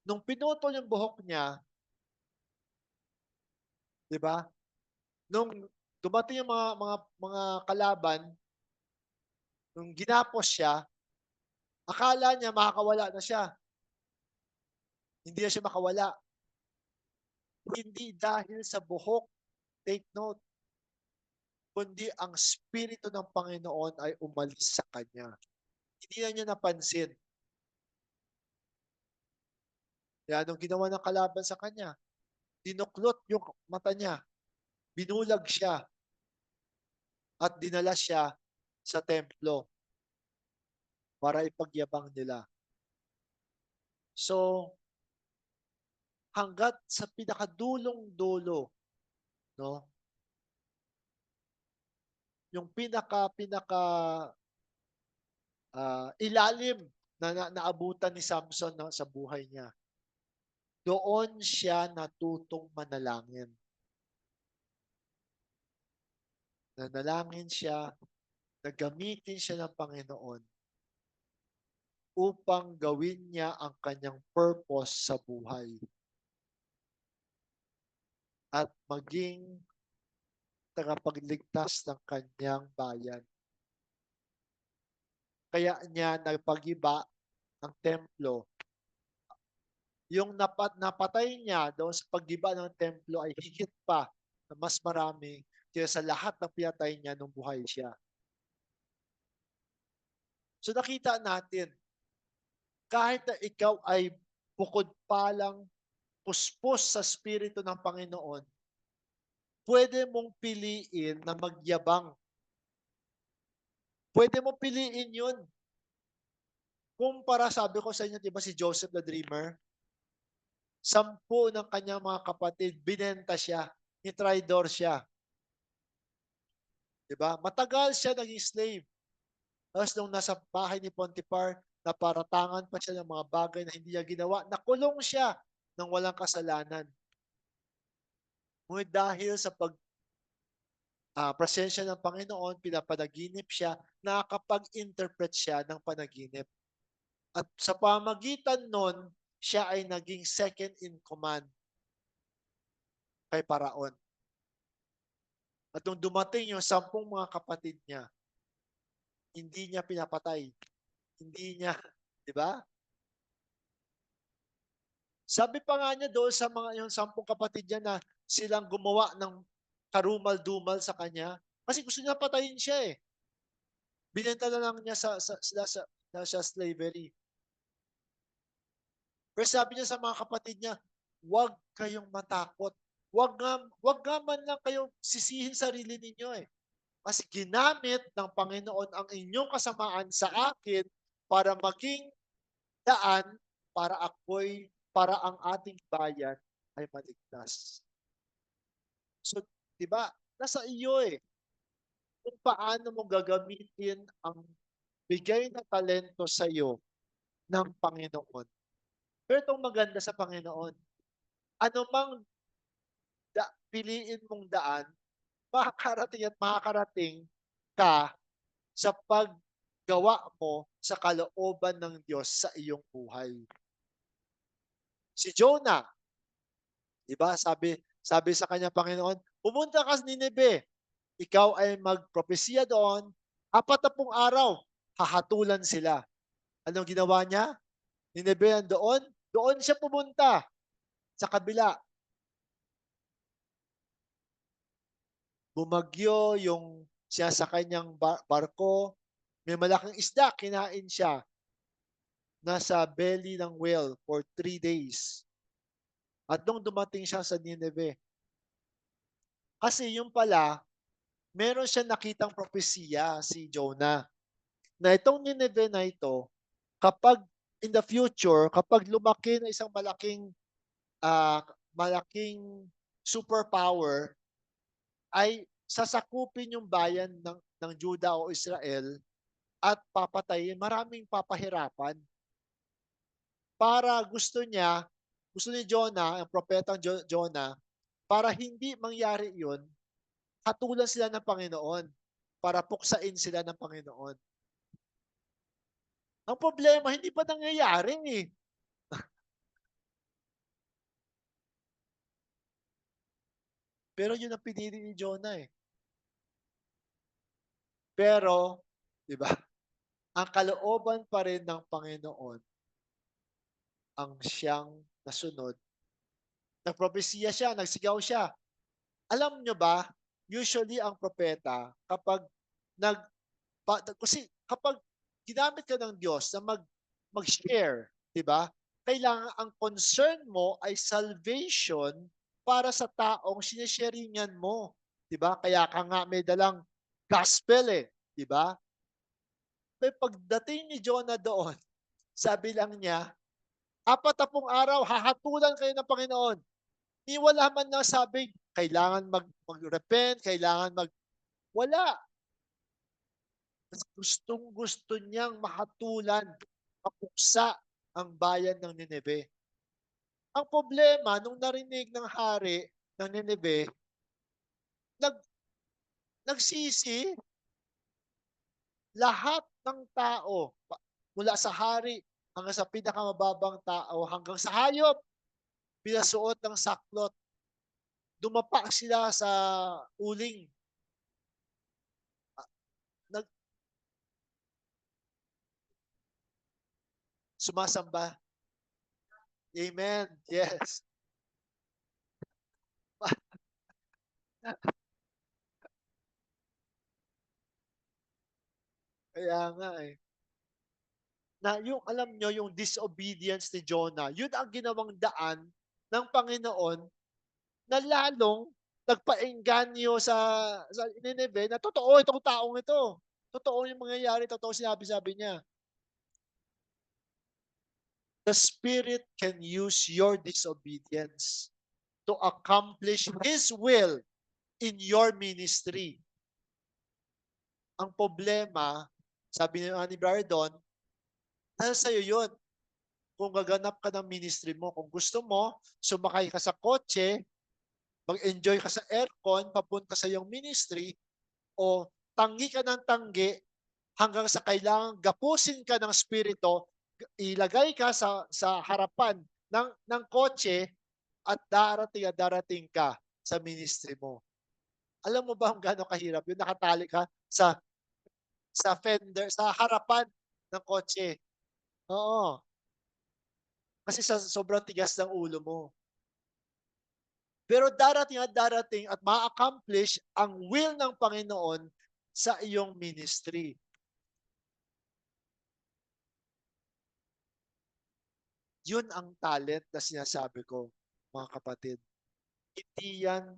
Nung pinutol yung buhok niya, di ba? Nung dumating yung mga kalaban, nung ginapos siya, akala niya makakawala na siya. Hindi na siya makawala. Hindi dahil sa buhok, take note, kundi ang Espiritu ng Panginoon ay umalis sa kanya. Hindi na niya napansin. Kaya nung ginawa ng kalaban sa kanya, dinuklot yung mata niya, binulag siya, at dinala siya sa templo para ipagyabang nila. So, hanggat sa pinakadulong-dulo, no? Yung pinaka ilalim na naabutan ni Samson sa buhay niya. Doon siya natutong manalangin. Nanalangin siya, nagamitin siya ng Panginoon upang gawin niya ang kanyang purpose sa buhay. At maging tagapagligtas ng kanyang bayan. Kaya niya nagpagiba ang templo. Yung napatay niya doon sa paggiba ng templo ay higit pa na mas marami kaysa sa lahat ng pinatay niya nung buhay siya. So nakita natin, kahit na ikaw ay bukod palang puspos sa Espiritu ng Panginoon, pwede mong piliin na magyabang. Pwede mong piliin yun. Kumpara, sabi ko sa inyo, di ba si Joseph the Dreamer? 10 ng kanyang mga kapatid, binenta siya, ni-tridor siya. Diba? Matagal siya naging slave. Tapos nung nasa bahay ni Potiphar, naparatangan pa siya ng mga bagay na hindi niya ginawa, nakulong siya ng walang kasalanan. Ngunit dahil sa presensya ng Panginoon, pinapanaginip siya, nakakapag-interpret siya ng panaginip. At sa pamagitan nun, siya ay naging second in command kay Paraon. At nung dumating yung 10 mga kapatid niya, hindi niya pinapatay. Hindi niya, di ba? Sabi pa nga niya doon sa mga yung 10 kapatid niya na silang gumawa ng karumal-dumal sa kanya kasi gusto niya patayin siya eh. Binenta na lang niya sa slavery. Pero sabi niya sa mga kapatid niya, huwag kayong matakot. Huwag nga man lang kayong sisihin sarili ninyo eh. Kasi ginamit ng Panginoon ang inyong kasamaan sa akin para maging daan para ang ating bayan ay maligtas. So, di ba? Nasa iyo eh. Kung paano mo gagamitin ang bigay na talento sa iyo ng Panginoon. Pero itong maganda sa Panginoon, anumang piliin mong daan, makakarating ka sa paggawa mo sa kalooban ng Diyos sa iyong buhay. Si Jonah, di ba? Sabi sa kanya Panginoon, pumunta ka sa Nineveh. Ikaw ay magpropesiya doon, 40 araw, hahatulan sila. Anong ginawa niya? Nineveh doon, doon siya pumunta sa kabila. Bumagyo yung siya sa kanyang barko, may malaking isda, kinain siya. Nasa belly ng whale for 3 days. At nung dumating siya sa Nineveh, kasi yung pala, meron siya nakitang propesiya si Jonah na itong Nineveh na ito, kapag in the future, kapag lumaki na isang malaking superpower, ay sasakupin yung bayan ng Juda o Israel at papatayin. Maraming papahirapan. Para gusto ni Jonah, ang propetang Jonah, para hindi mangyari yun, hatulan sila ng Panginoon para puksain sila ng Panginoon. Ang problema, hindi pa nangyayari eh. Pero yun ang pinili ni Jonah eh. Pero, di ba, ang kalooban pa rin ng Panginoon ang siyang nasunod. Nagpropesiya siya, nagsigaw siya. Alam nyo ba, usually ang propeta, kapag kasi kapag ginamit ka ng Diyos na mag-share, di ba? Kailangan ang concern mo ay salvation para sa taong sinesharingan mo. Di ba? Kaya ka nga may dalang gospel eh. Di ba? May pagdating ni Jonah doon, sabi lang niya, 40 araw, hahatulan kayo ng Panginoon. Ni wala man na sabing, kailangan mag-repent, kailangan wala. Gustong-gusto niyang mahatulan, mapuksa ang bayan ng Nineveh. Ang problema, nung narinig ng hari ng Nineveh, nag, nagsisi lahat ng tao, mula sa hari hanggang sa pinakamababang tao, hanggang sa hayop, pinasuot ng saklot. Dumapa sila sa uling. Nag, sumasamba. Amen. Yes. Kaya nga eh. Na yung alam nyo, yung disobedience ni Jonah, yun ang ginawang daan ng Panginoon na lalong nagpaengganyo sa Nineveh na totoo itong taong ito. Totoo yung mangyayari, totoo sinabi-sabi niya. The Spirit can use your disobedience to accomplish His will in your ministry. Ang problema, sabi ni Brother Don, nasa sa'yo yun. Kung gaganap ka ng ministry mo, kung gusto mo, sumakay ka sa kotse, mag-enjoy ka sa aircon, papunta sa iyong ministry, o tanggi ka ng tanggi hanggang sa kailangan gapusin ka ng spirito, ilagay ka sa harapan ng kotse at darating ka sa ministry mo. Alam mo ba kung gaano kahirap yun? Nakatali ka sa fender, sa harapan ng kotse. Oo. Kasi sa sobrang tigas ng ulo mo. Pero darating at ma-accomplish ang will ng Panginoon sa iyong ministry. Yun ang talent na sinasabi ko, mga kapatid. Hindi yan,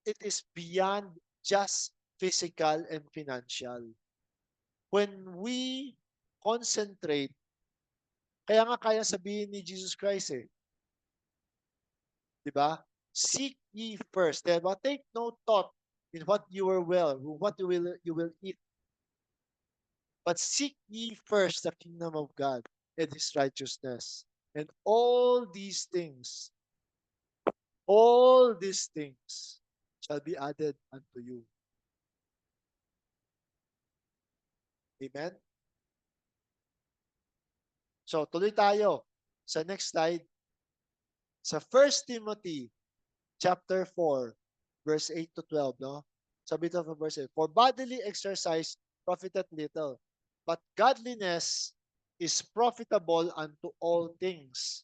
it is beyond just physical and financial. When we concentrate, kaya nga kaya sabihin ni Jesus Christ eh, di ba? Seek ye first. Diba? Take no thought in what what you will eat. But seek ye first the kingdom of God and His righteousness. And all these things shall be added unto you. Amen? So, tuloy tayo sa next slide. Sa 1 Timothy chapter 4, verse 8 to 12, no? Sabi ito verse 8, for bodily exercise profiteth little, but godliness is profitable unto all things,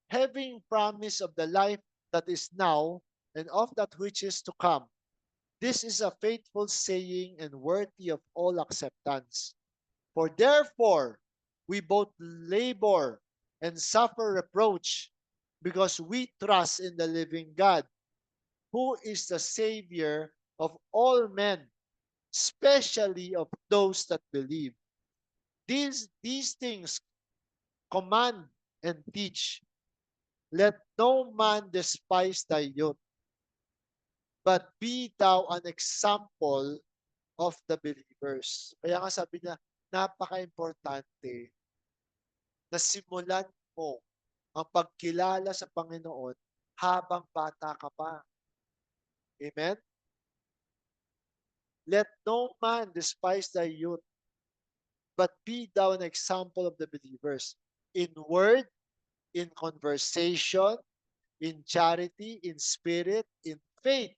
having promise of the life that is now and of that which is to come. This is a faithful saying and worthy of all acceptance. For therefore we both labor and suffer reproach, because we trust in the living God, who is the Savior of all men, especially of those that believe. These things command and teach. Let no man despise thy youth, but be thou an example of the believers. Kaya nga sabi niya, napaka-importante na simulan mo ang pagkilala sa Panginoon habang bata ka pa. Amen? Let no man despise thy youth, but be thou an example of the believers in word, in conversation, in charity, in spirit, in faith,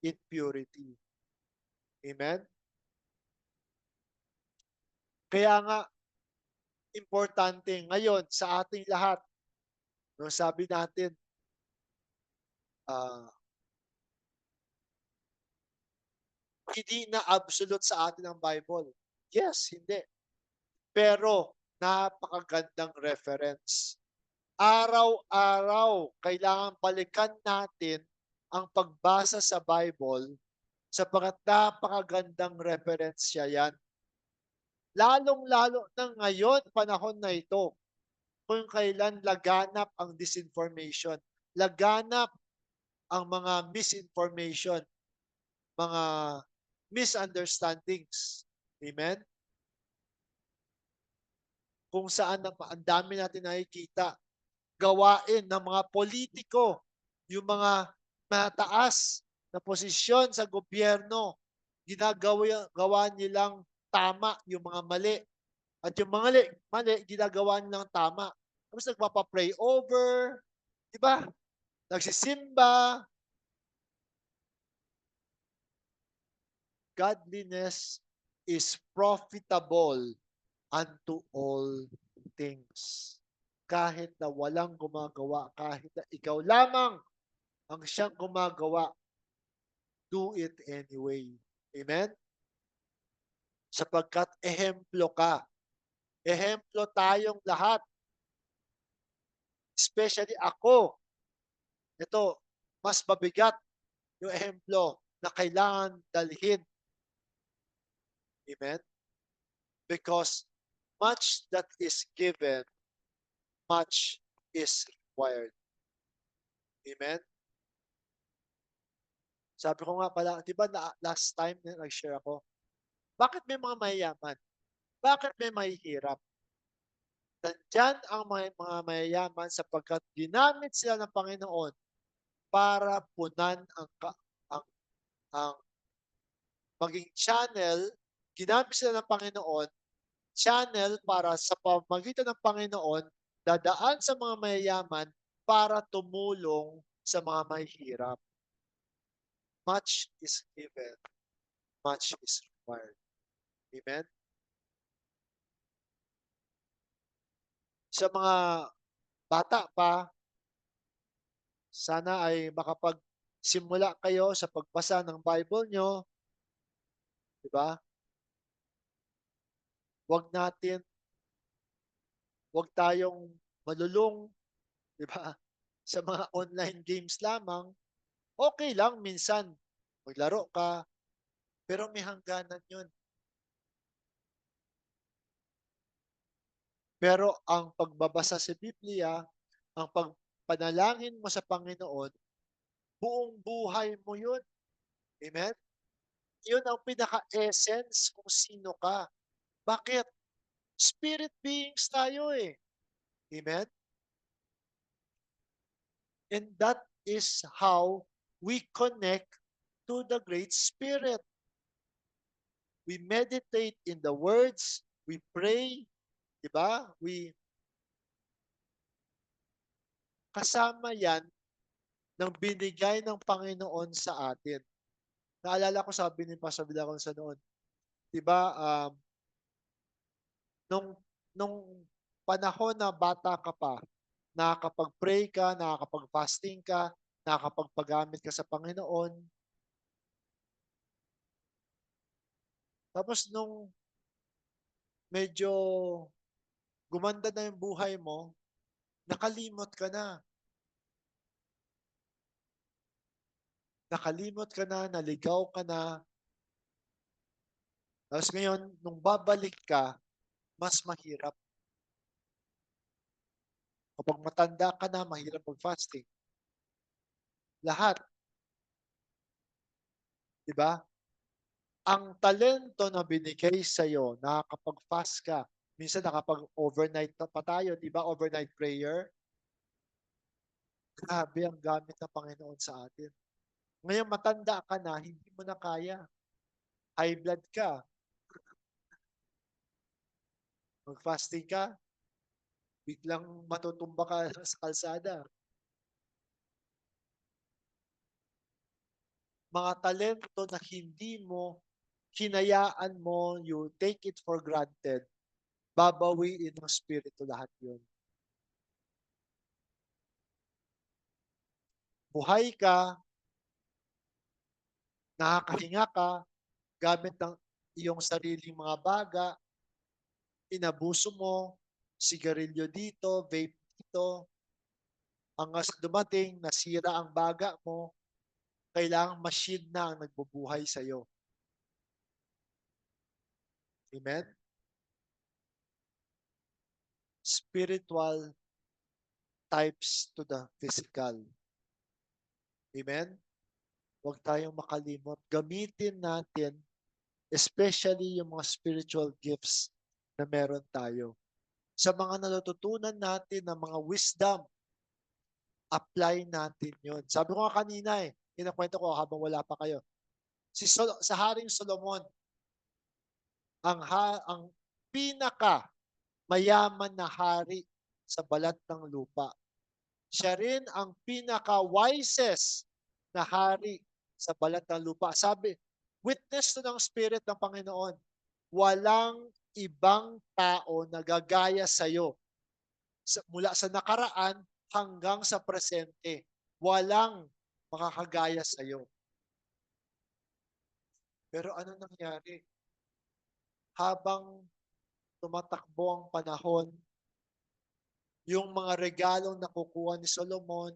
in purity. Amen? Kaya nga, importante ngayon sa ating lahat, no, sabi natin, uh, hindi na absolute sa atin ang Bible. Yes, hindi. Pero napakagandang reference. Araw-araw, kailangan balikan natin ang pagbasa sa Bible sapagkat napakagandang reference siya yan. Lalong-lalo na ngayon, panahon na ito, kung kailan laganap ang disinformation, laganap ang mga misinformation, mga misunderstandings. Amen? Kung saan ang dami natin nakikita, gawain ng mga politiko, yung mga mataas na posisyon sa gobyerno, gawa nilang tama yung mga mali. At yung mga mali ginagawa nilang tama. Tapos nagpapa-pray over, di ba? Nagsisimba. Godliness is profitable unto all things. Kahit na walang gumagawa, kahit na ikaw lamang ang siyang gumagawa, do it anyway. Amen? Sapagkat ehemplo ka. Ehemplo tayong lahat. Especially ako. Ito, mas mabigat yung ehemplo na kailangan dalhin. Amen? Because much that is given, much is required. Amen? Sabi ko nga pala, di ba last time na nag-share ako, bakit may mga mayayaman? Bakit may mahihirap? Nandyan ang mga mayayaman sapagkat ginamit sila ng Panginoon para punan ang, ang maging channel, ginamit sila ng Panginoon, channel para sa pamagitan ng Panginoon, dadaan sa mga mayayaman para tumulong sa mga mahihirap. Much is given, much is required. Amen? Sa mga bata pa, sana ay makapagsimula kayo sa pagbasa ng Bible nyo. Di ba? Huwag tayong malulung, di ba? Sa mga online games lamang. Okay lang minsan, maglaro ka, pero may hangganan yun. Pero ang pagbabasa sa Biblia, ang pagpanalangin mo sa Panginoon, buong buhay mo yun. Amen? Yun ang pinaka-essence kung sino ka. Bakit? Spirit beings tayo eh. Amen? And that is how we connect to the Great Spirit. We meditate in the words, we pray, di ba? Kasama yan ng binigay ng Panginoon sa atin. Naalala ko sabi ni Pastor Villarón sa noon, di ba, nung panahon na bata ka pa, nakakapag-pray ka, nakakapag-fasting ka, nakakapagpagamit ka sa Panginoon. Tapos nung medyo gumanda na yung buhay mo, nakalimot ka na. Nakalimot ka na, naligaw ka na. Tapos ngayon, nung babalik ka, mas mahirap. Kapag matanda ka na, mahirap mag-fasting. Lahat, di ba? Ang talento na binigay sa'yo, nakakapag-fast ka. Minsan nakapag-overnight pa tayo, di ba? Overnight prayer. Grabe ang gamit ng Panginoon sa atin. Ngayon matanda ka na, hindi mo na kaya. High blood ka. Mag-fasting ka, biglang matutumba ka sa kalsada. Mga talento na hindi mo hinayaan mo, you take it for granted, babawiin ng Espiritu lahat yun. Buhay ka, nakakahinga ka, gamit ng iyong sariling mga baga, inabuso mo, sigarilyo dito, vape dito, hanggang sa dumating, nasira ang baga mo, kailangang machine na ang nagbubuhay sa'yo. Amen? Spiritual types to the physical. Amen? Huwag tayong makalimot. Gamitin natin, especially yung mga spiritual gifts na meron tayo. Sa mga natututunan natin ng mga wisdom, apply natin yon. Sabi ko nga kanina kinakwento ko habang wala pa kayo. Sa Haring Solomon, ang pinaka mayaman na hari sa balat ng lupa. Siya rin ang pinaka-wisest na hari sa balat ng lupa. Sabi, witness to ng Spirit ng Panginoon, walang ibang tao na gagaya sa'yo. Mula sa nakaraan hanggang sa presente, walang makakagaya sa'yo. Pero ano nangyari? Habang tumatakbo ang panahon, yung mga regalong nakukuha ni Solomon,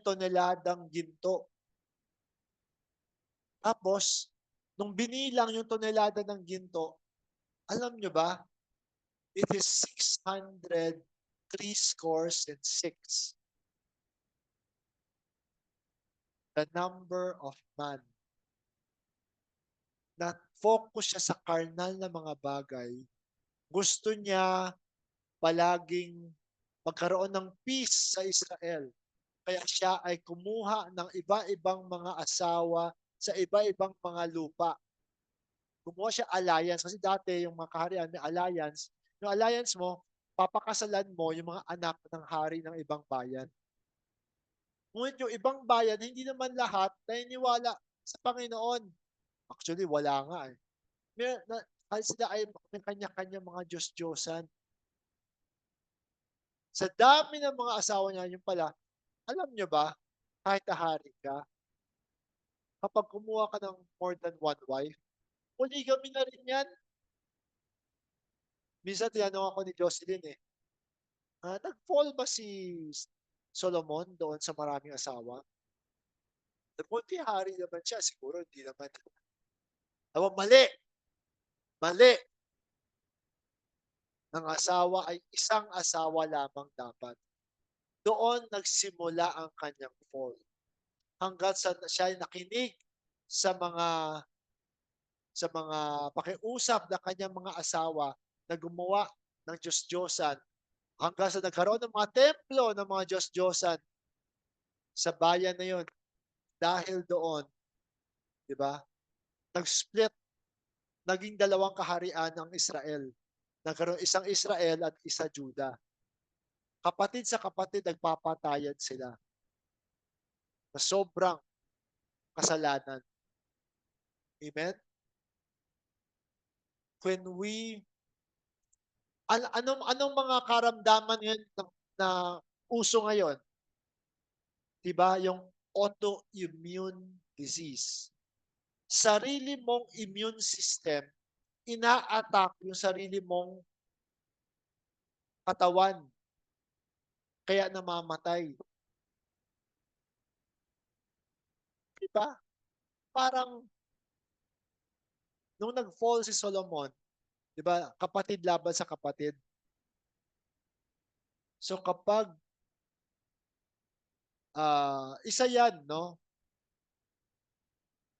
toneladang ginto. Tapos, nung binilang yung tonelada ng ginto, alam nyo ba, it is 603 scores and 6. The number of man. Na-focus siya sa carnal na mga bagay. Gusto niya palaging magkaroon ng peace sa Israel. Kaya siya ay kumuha ng iba-ibang mga asawa sa iba-ibang mga lupa. Kumuha siya alliance. Kasi dati yung mga kaharian may alliance. Yung alliance mo, papakasalan mo yung mga anak ng hari ng ibang bayan. Ngunit yung ibang bayan, hindi naman lahat naniniwala sa Panginoon. Actually, wala nga eh. Kahit sila ay may kanya-kanya mga Diyos-Diyosan. Sa dami ng mga asawa niya, yung pala, alam nyo ba, kahit ahari ka, kapag kumuha ka ng more than one wife, polygamy na rin yan. Minsan tinanong ako ni Jocelyn nag-fall ba si Solomon doon sa maraming asawa? Multi-hari naman siya, siguro hindi naman. Mali! Mali! Ng asawa ay isang asawa lamang dapat. Doon nagsimula ang kanyang fall. Hanggang siya nakinig sa mga pakiusap ng kanyang mga asawa na gumawa ng Diyos-Diyosan hanggang sa nagkaroon ng mga templo ng mga Diyos-Diyosan sa bayan na yun. Dahil doon, di ba, nag-split, naging dalawang kaharian ng Israel. Nagkaroon isang Israel at isa Juda. Kapatid sa kapatid, nagpapatayan sila. Na sobrang kasalanan. Amen? When we Anong mga karamdaman ngayon na uso ngayon? 'Di ba, yung autoimmune disease. Sarili mong immune system, ina-attack yung sarili mong katawan, kaya namamatay. 'Di ba? Parang nung nag-fall si Solomon, 'di ba, kapatid laban sa kapatid. So kapag, isa 'yan 'no,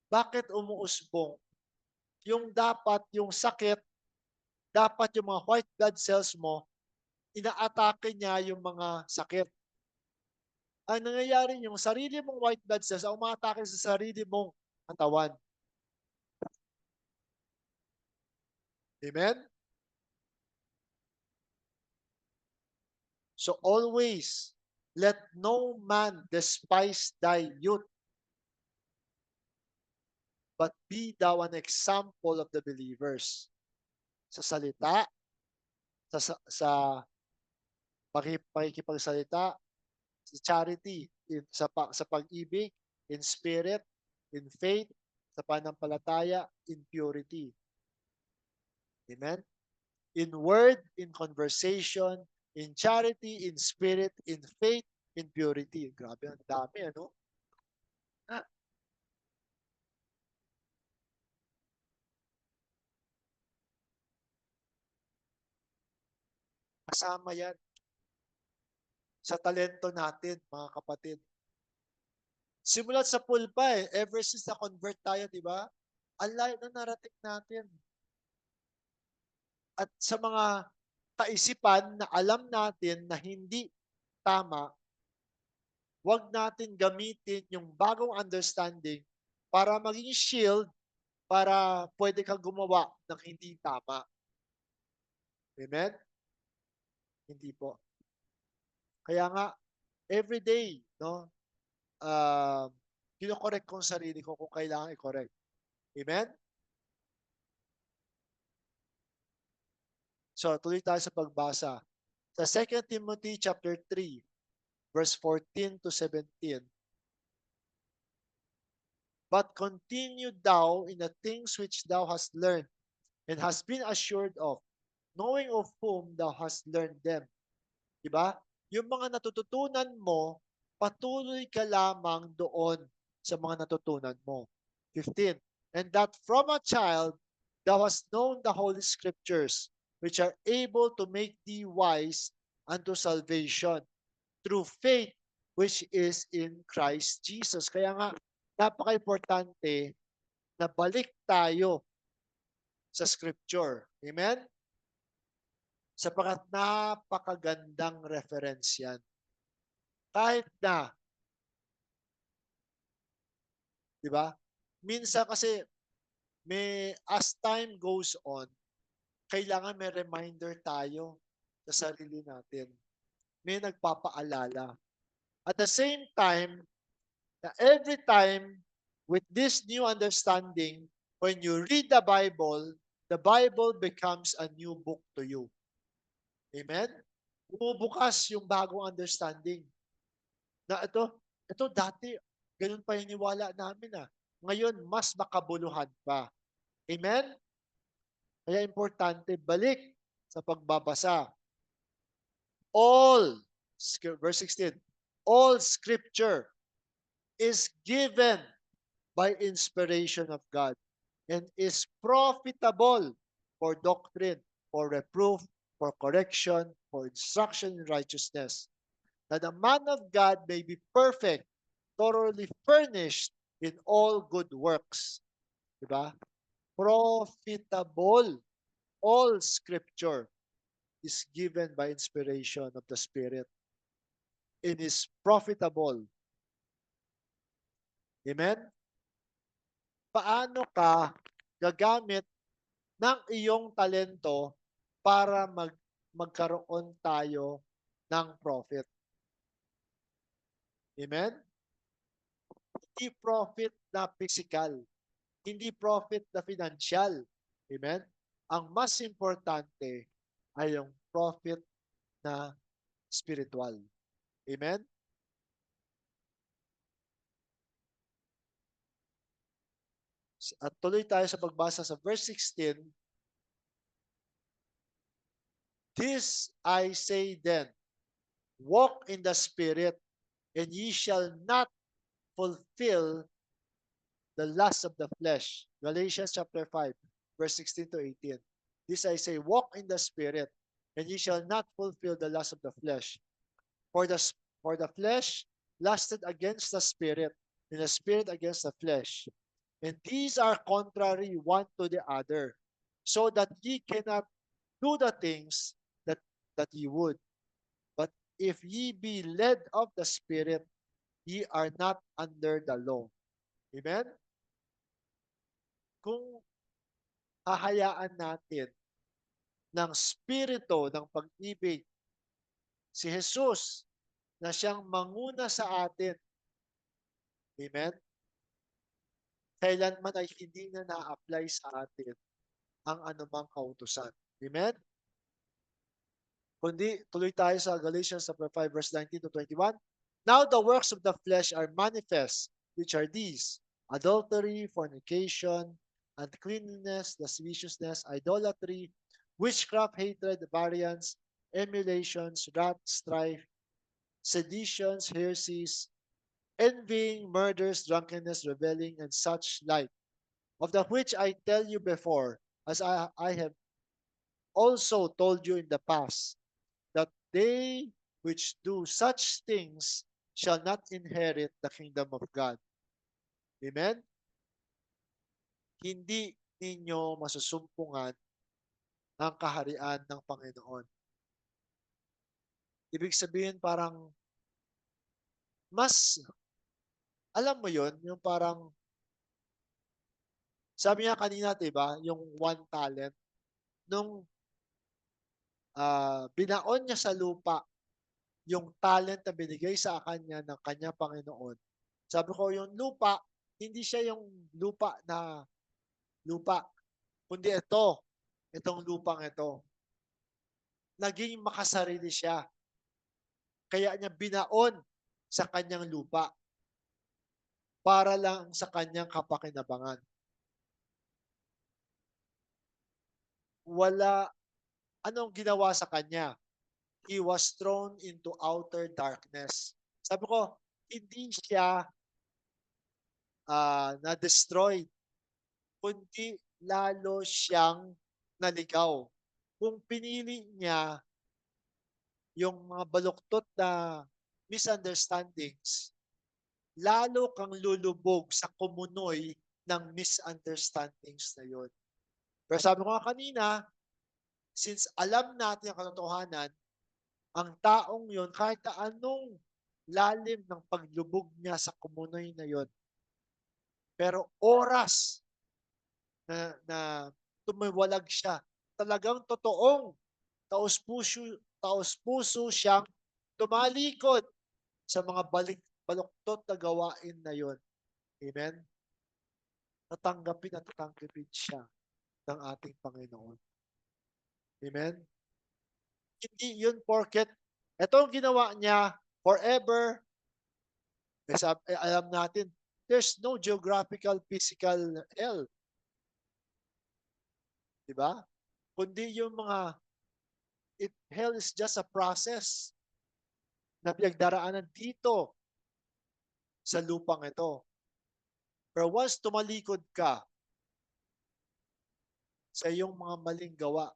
bakit umuusbong? Yung dapat yung sakit, dapat yung mga white blood cells mo, inaatake niya yung mga sakit. Ang nangyayari yung sarili mong white blood cells ang umaatake sa sarili mong katawan. Amen? So always, let no man despise thy youth, but be thou an example of the believers. Sa salita, sa pakikipagsalita, sa charity, sa pag-ibig, in spirit, in faith, sa pananampalataya, in purity. Amen? In word, in conversation, in charity, in spirit, in faith, in purity. Grabe, ang dami, ano? Ah, kasama yan sa talento natin, mga kapatid. Simulat sa pool pa eh. Ever since na-convert tayo, di ba? Ang layo na narating natin. At sa mga kaisipan na alam natin na hindi tama, huwag natin gamitin yung bagong understanding para maging shield para pwede kang gumawa ng hindi tama. Amen? Hindi po. Kaya nga, every day, no, uh, kino-correct ko ang sarili ko kung kailangan i-correct. Amen? So, tuloy tayo sa pagbasa. Sa 2 Timothy chapter 3, verse 14 to 17. But continue thou in the things which thou hast learned and hast been assured of, knowing of whom thou hast learned them. Diba? Yung mga natututunan mo, patuloy ka lamang doon sa mga natutunan mo. 15. And that from a child thou hast known the Holy Scriptures, which are able to make thee wise unto salvation through faith which is in Christ Jesus. Kaya nga, napaka-importante na balik tayo sa Scripture. Amen? Sapagat napakagandang reference yan. Kahit na, di ba? Minsan kasi, as time goes on, kailangan may reminder tayo sa sarili natin. May nagpapaalala. At the same time, na every time with this new understanding, when you read the Bible becomes a new book to you. Amen? Bumubukas yung bagong understanding. Na ito dati, ganun pa yung niwala namin ah. Ngayon, mas makabuluhan pa. Amen? Kaya importante, balik sa pagbabasa. All, verse 16, all scripture is given by inspiration of God and is profitable for doctrine, for reproof, for correction, for instruction in righteousness, that the man of God may be perfect, thoroughly furnished in all good works. Diba? Profitable. All scripture is given by inspiration of the Spirit. It is profitable. Amen? Paano ka gagamit ng iyong talento para magkaroon tayo ng profit? Amen? Hindi profit na physical. Hindi profit na financial. Amen? Ang mas importante ay yung prophet na spiritual. Amen? At tuloy tayo sa pagbasa sa verse 16. This I say then, walk in the Spirit, and ye shall not fulfill the lust of the flesh. Galatians chapter 5, verse 16 to 18. This I say, walk in the Spirit, and ye shall not fulfill the lust of the flesh. For the, for the flesh lusted against the Spirit, and the Spirit against the flesh. And these are contrary one to the other, so that ye cannot do the things that ye would. But if ye be led of the Spirit, ye are not under the law. Amen? Kung hahayaan natin ng spirito ng pag-ibig si Jesus na siyang manguna sa atin, amen? Kailanman ay hindi na na-apply sa atin ang anumang kautusan. Amen? Kundi tuloy tayo sa Galatians chapter 5 verse 19 to 21. Now the works of the flesh are manifest, which are these: adultery, fornication, uncleanness, lasciviousness, idolatry, witchcraft, hatred, variance, emulations, wrath, strife, seditions, heresies, envying, murders, drunkenness, rebelling, and such like, of the which I tell you before, as I have also told you in the past, that they which do such things shall not inherit the kingdom of God. Amen? Hindi ninyo masusumpungan ang kaharian ng Panginoon. Ibig sabihin parang mas, alam mo yon yung parang, sabi nga kanina, diba, yung one talent, nung binaon niya sa lupa yung talent na binigay sa kanya ng kanya Panginoon. Sabi ko, yung lupa, hindi siya yung lupa na lupa, kundi itong lupang ito. Naging makasarili siya. Kaya niya binaon sa kanyang lupa para lang sa kanyang kapakinabangan. Anong ginawa sa kanya? He was thrown into outer darkness. Sabi ko, hindi siya na-destroy, kundi lalo siyang naligaw. Kung pinili niya yung mga baluktot na misunderstandings, lalo kang lulubog sa kumunoy ng misunderstandings na yun. Pero sabi ko nga kanina, since alam natin ang katotohanan, ang taong yun, kahit anong lalim ng paglubog niya sa kumunoy na yun, pero oras na tumiwalag siya, talagang totoong taos-puso siyang tumalikod sa mga baluktot na gawain na yon. Amen? Tatanggapin siya ng ating Panginoon. Amen? Hindi yun porket ito ang ginawa niya forever. Alam natin, there's no geographical, physical hell. Diba? Kundi yung hell is just a process na pinagdaraanan dito sa lupang ito. Pero once tumalikod ka sa iyong mga maling gawa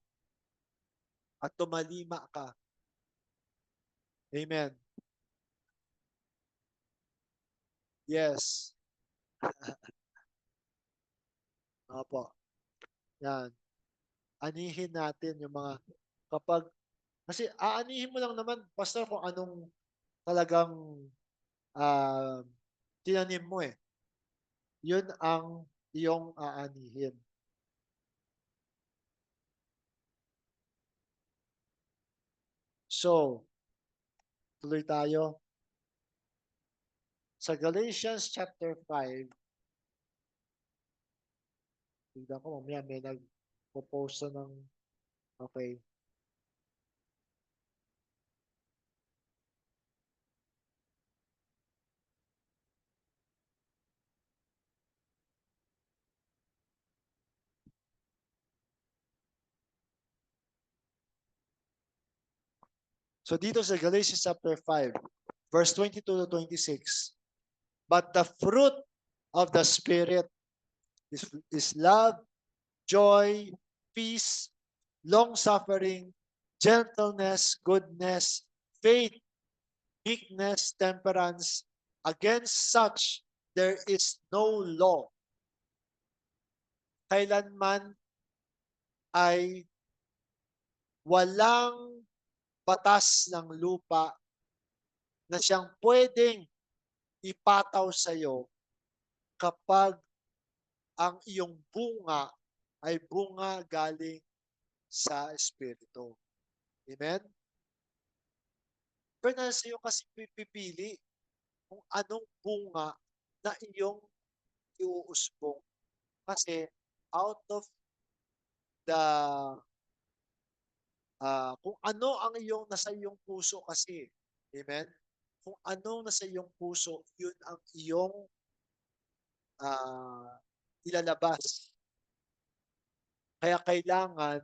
at tumalima ka, amen. Yes. Opo. Yan. Anihin natin yung mga kasi aanihin mo lang naman, pastor, kung anong talagang uh, tinanim mo eh. Yun ang iyong aanihin. So, tuloy tayo. Sa Galatians chapter 5, tignan ko mamaya may nag-post ng, okay. So dito sa Galatians chapter 5, verse 22 to 26, but the fruit of the Spirit is love, joy, peace, long-suffering, gentleness, goodness, faith, meekness, temperance. Against such, there is no law. Kailanman ay walang batas ng lupa na siyang pwedeng ipataw sa iyo kapag ang iyong bunga ay bunga galing sa Espiritu. Amen? Pero nasa iyo kasi pipili kung anong bunga na iyong iuusbong. Kasi out of the kung ano ang iyong nasa iyong puso kasi. Amen? Kung anong nasa iyong puso, yun ang iyong uh, ilalabas. Kaya kailangan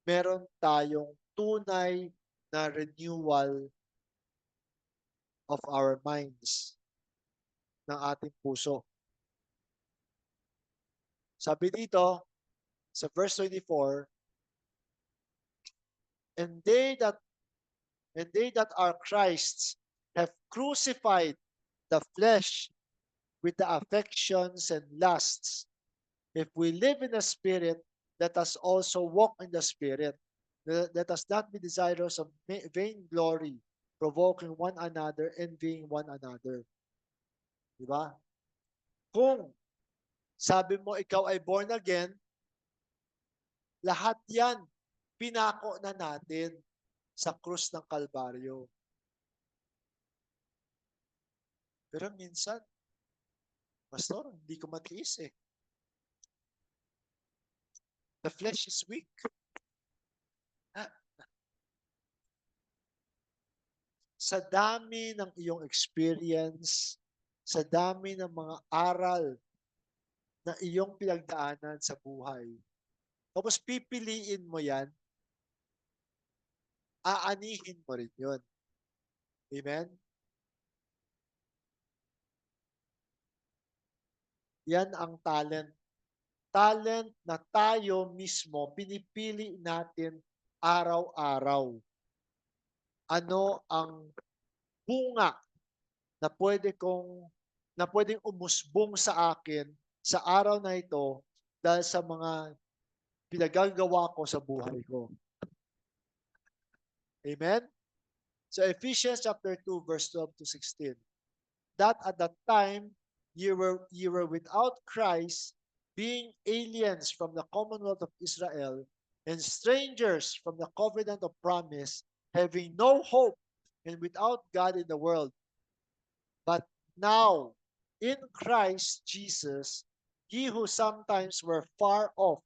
meron tayong tunay na renewal of our minds, ng ating puso. Sabi dito sa verse 24, and they that are Christ's have crucified the flesh with the affections and lusts. If we live in the Spirit, let us also walk in the Spirit. Let us not be desirous of vain glory, provoking one another, envying one another. Diba? Kung sabi mo ikaw ay born again, lahat yan pinako na natin sa krus ng Kalbaryo. Pero minsan, Pastor, hindi ko matiis eh. The flesh is weak. Sa dami ng iyong experience, sa dami ng mga aral na iyong pinagdaanan sa buhay, tapos pipiliin mo yan, aanihin mo rin yun. Amen? Yan ang talent. Talent na tayo mismo pinipili natin araw-araw. Ano ang bunga na pwedeng umusbong sa akin sa araw na ito dahil sa mga pinagagawa ko sa buhay ko. Amen? So Ephesians chapter 2 verse 12 to 16. That at that time you were without Christ, being aliens from the commonwealth of Israel and strangers from the covenant of promise, having no hope and without God in the world. But now, in Christ Jesus, ye who sometimes were far off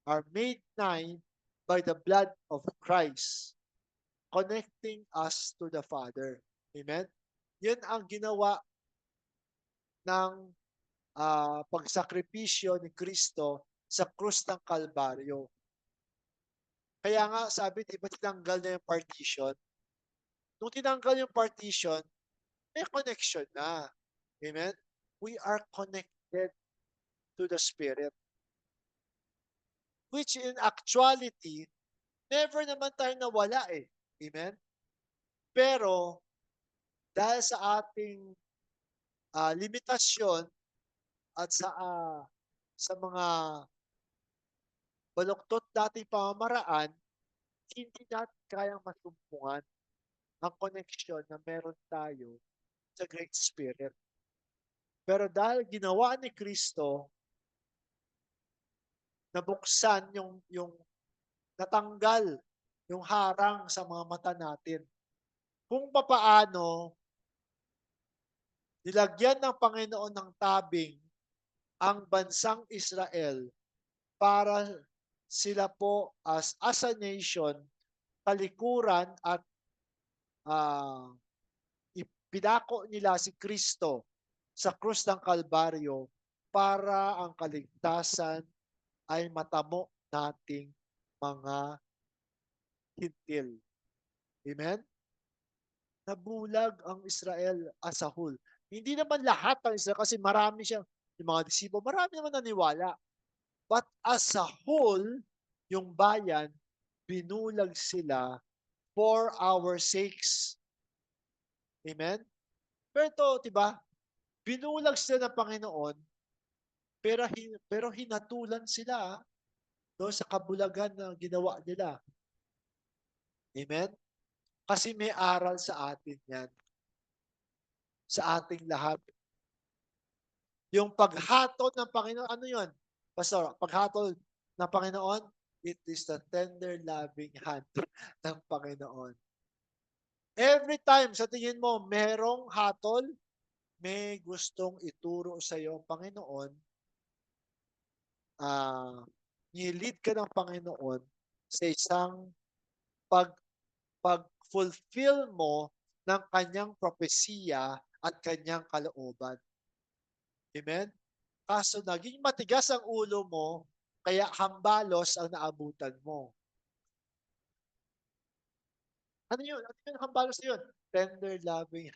are made nigh by the blood of Christ, connecting us to the Father. Amen? Yan ang ginawa ng pagsakripisyo ni Kristo sa krus ng Kalbaryo. Kaya nga sabi, di ba tinanggal na yung partition? Nung tinanggal yung partition, may connection na. Amen? We are connected to the Spirit. Which in actuality, never naman tayo nawala eh. Amen? Pero, dahil sa ating limitasyon at sa mga baluktot dating pamamaraan, hindi natin kayang masumpungan ang connection na meron tayo sa Great Spirit. Pero dahil ginawa ni Kristo, nabuksan yung natanggal yung harang sa mga mata natin. Kung papaano nilagyan ng Panginoon ng tabing ang bansang Israel para sila po as a nation, talikuran at ipinako nila si Kristo sa krus ng Kalbaryo para ang kaligtasan ay matamo nating mga hintil. Amen? Nabulag ang Israel as a whole. Hindi naman lahat ng Israel kasi marami siyang yung mga disipo, marami naman naniwala. But as a whole, yung bayan, binulag sila for our sakes. Amen? Pero ito, di ba? Binulag sila ng Panginoon, pero hinatulan sila no, sa kabulagan na ginawa nila. Amen? Kasi may aral sa atin yan. Sa ating lahat. Yung paghatol ng Panginoon, ano yun? Pastor, paghatol ng Panginoon, it is the tender loving hand ng Panginoon. Every time sa tingin mo merong hatol, may gustong ituro sa iyo ang Panginoon, nilid ka ng Panginoon sa isang pag pag-fulfill mo ng kanyang propesiya at kanyang kalooban. Amen? Kaso naging matigas ang ulo mo, kaya hambalos ang naabutan mo. Ano yun? Ano yun hambalos na yun? Tender loving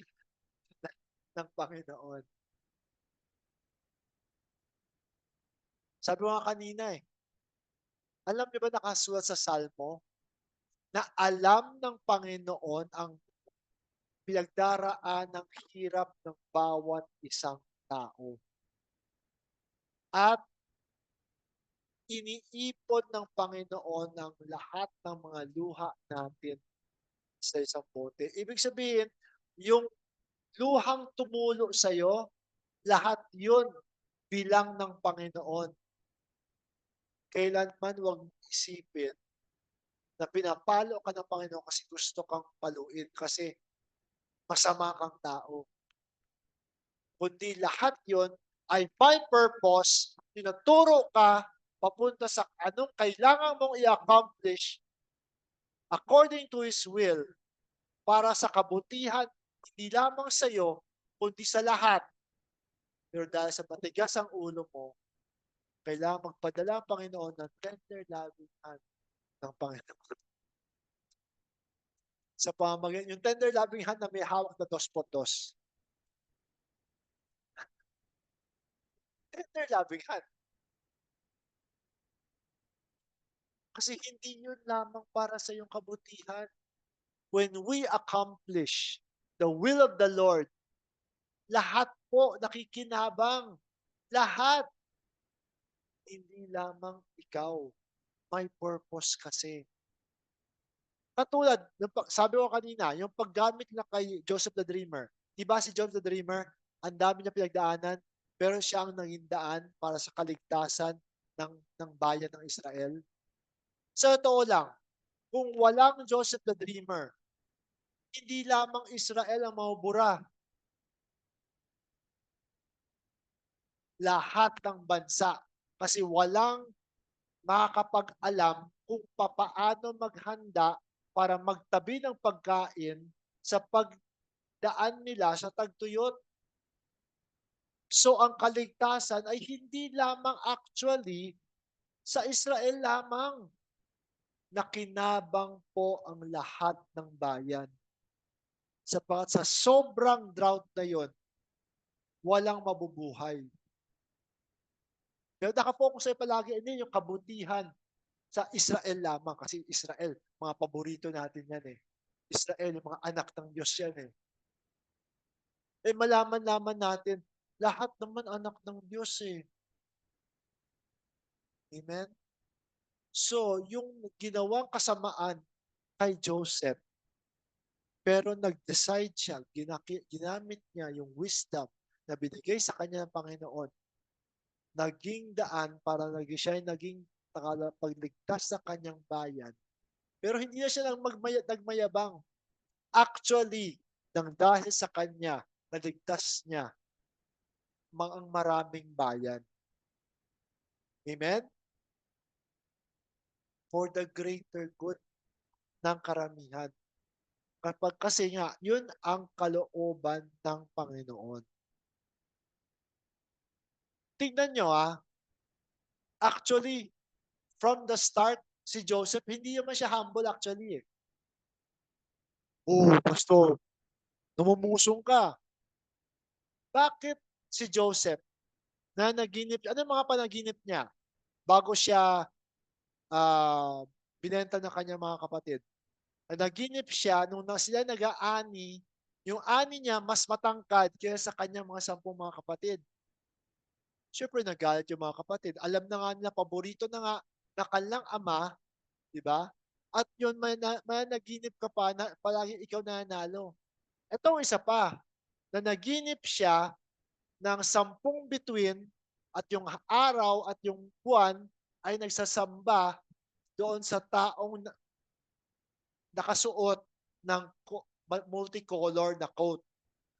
ng Panginoon. Sabi mo nga kanina alam niyo ba nakasulat sa Salmo na alam ng Panginoon ang pinagdaraan ng hirap ng bawat isang tao. At iniipon ng Panginoon ang lahat ng mga luha natin sa isang bote. Ibig sabihin, yung luhang tumulo sa'yo, lahat yun bilang ng Panginoon. Kailanman huwag isipin na pinapalo ka ng Panginoon kasi gusto kang paluin, kasi masama kang tao. Kundi lahat yon ay by purpose, tinuturo ka papunta sa anong kailangan mong i-accomplish according to His will para sa kabutihan, hindi lamang sa iyo, kundi sa lahat. Pero dahil sa matigas ang ulo mo, kailangan magpadala ang Panginoon ng tender loving hand ng Panginoon. Sa pamamagitan, yung tender loving hand na may hawak na 2x2. Tender loving hand. Kasi hindi yun lamang para sa iyong kabutihan. When we accomplish the will of the Lord, lahat po nakikinabang. Lahat. Hindi lamang ikaw. May purpose kasi. Katulad, sabi ko kanina, yung paggamit na kay Joseph the Dreamer. Diba si Joseph the Dreamer, ang dami niya pinagdaanan, pero siya ang naging daan para sa kaligtasan ng bayan ng Israel. Sa totoo lang, kung walang Joseph the Dreamer, hindi lamang Israel ang mabubura. Lahat ng bansa. Kasi walang makakapag-alam kung papaano maghanda para magtabi ng pagkain sa pagdaan nila sa tagtuyot. So ang kaligtasan ay hindi lamang actually sa Israel lamang. Nakinabang po ang lahat ng bayan. Sapagat sa sobrang drought na yon, walang mabubuhay. Pero nakapokus ay palagi din yung kabutihan sa Israel lamang. Kasi Israel, mga paborito natin yan Israel, yung mga anak ng Diyos yan malaman-laman natin, lahat naman anak ng Diyos Amen? So, yung ginawang kasamaan kay Joseph, pero nag-decide siya, ginamit niya yung wisdom na binigay sa kanya ng Panginoon, naging daan para siya naging pagligtas sa kanyang bayan. Pero hindi na siya nagmayabang. Actually, nang dahil sa kanya, naligtas niya ang maraming bayan. Amen? For the greater good ng karamihan. Kasi nga, yun ang kalooban ng Panginoon. Tingnan nyo actually, from the start, si Joseph, hindi naman siya humble actually Oh, pastor, Numumusong ka. Bakit si Joseph na naginip, ano yung mga panaginip niya bago siya binenta ng kanyang mga kapatid? Naginip siya nung sila nag-aani, yung ani niya mas matangkad kaysa sa kanyang mga 10 mga kapatid. Siyempre nagalit yung mga kapatid. Alam na nga nila, paborito na nga na kanilang ama, 'di ba? At yun, may naginip ka pa na palaging ikaw nananalo. Etong isa pa, na naginip siya ng 10 bituin at yung araw at yung buwan ay nagsasamba doon sa taong nakasuot ng multicolor na coat.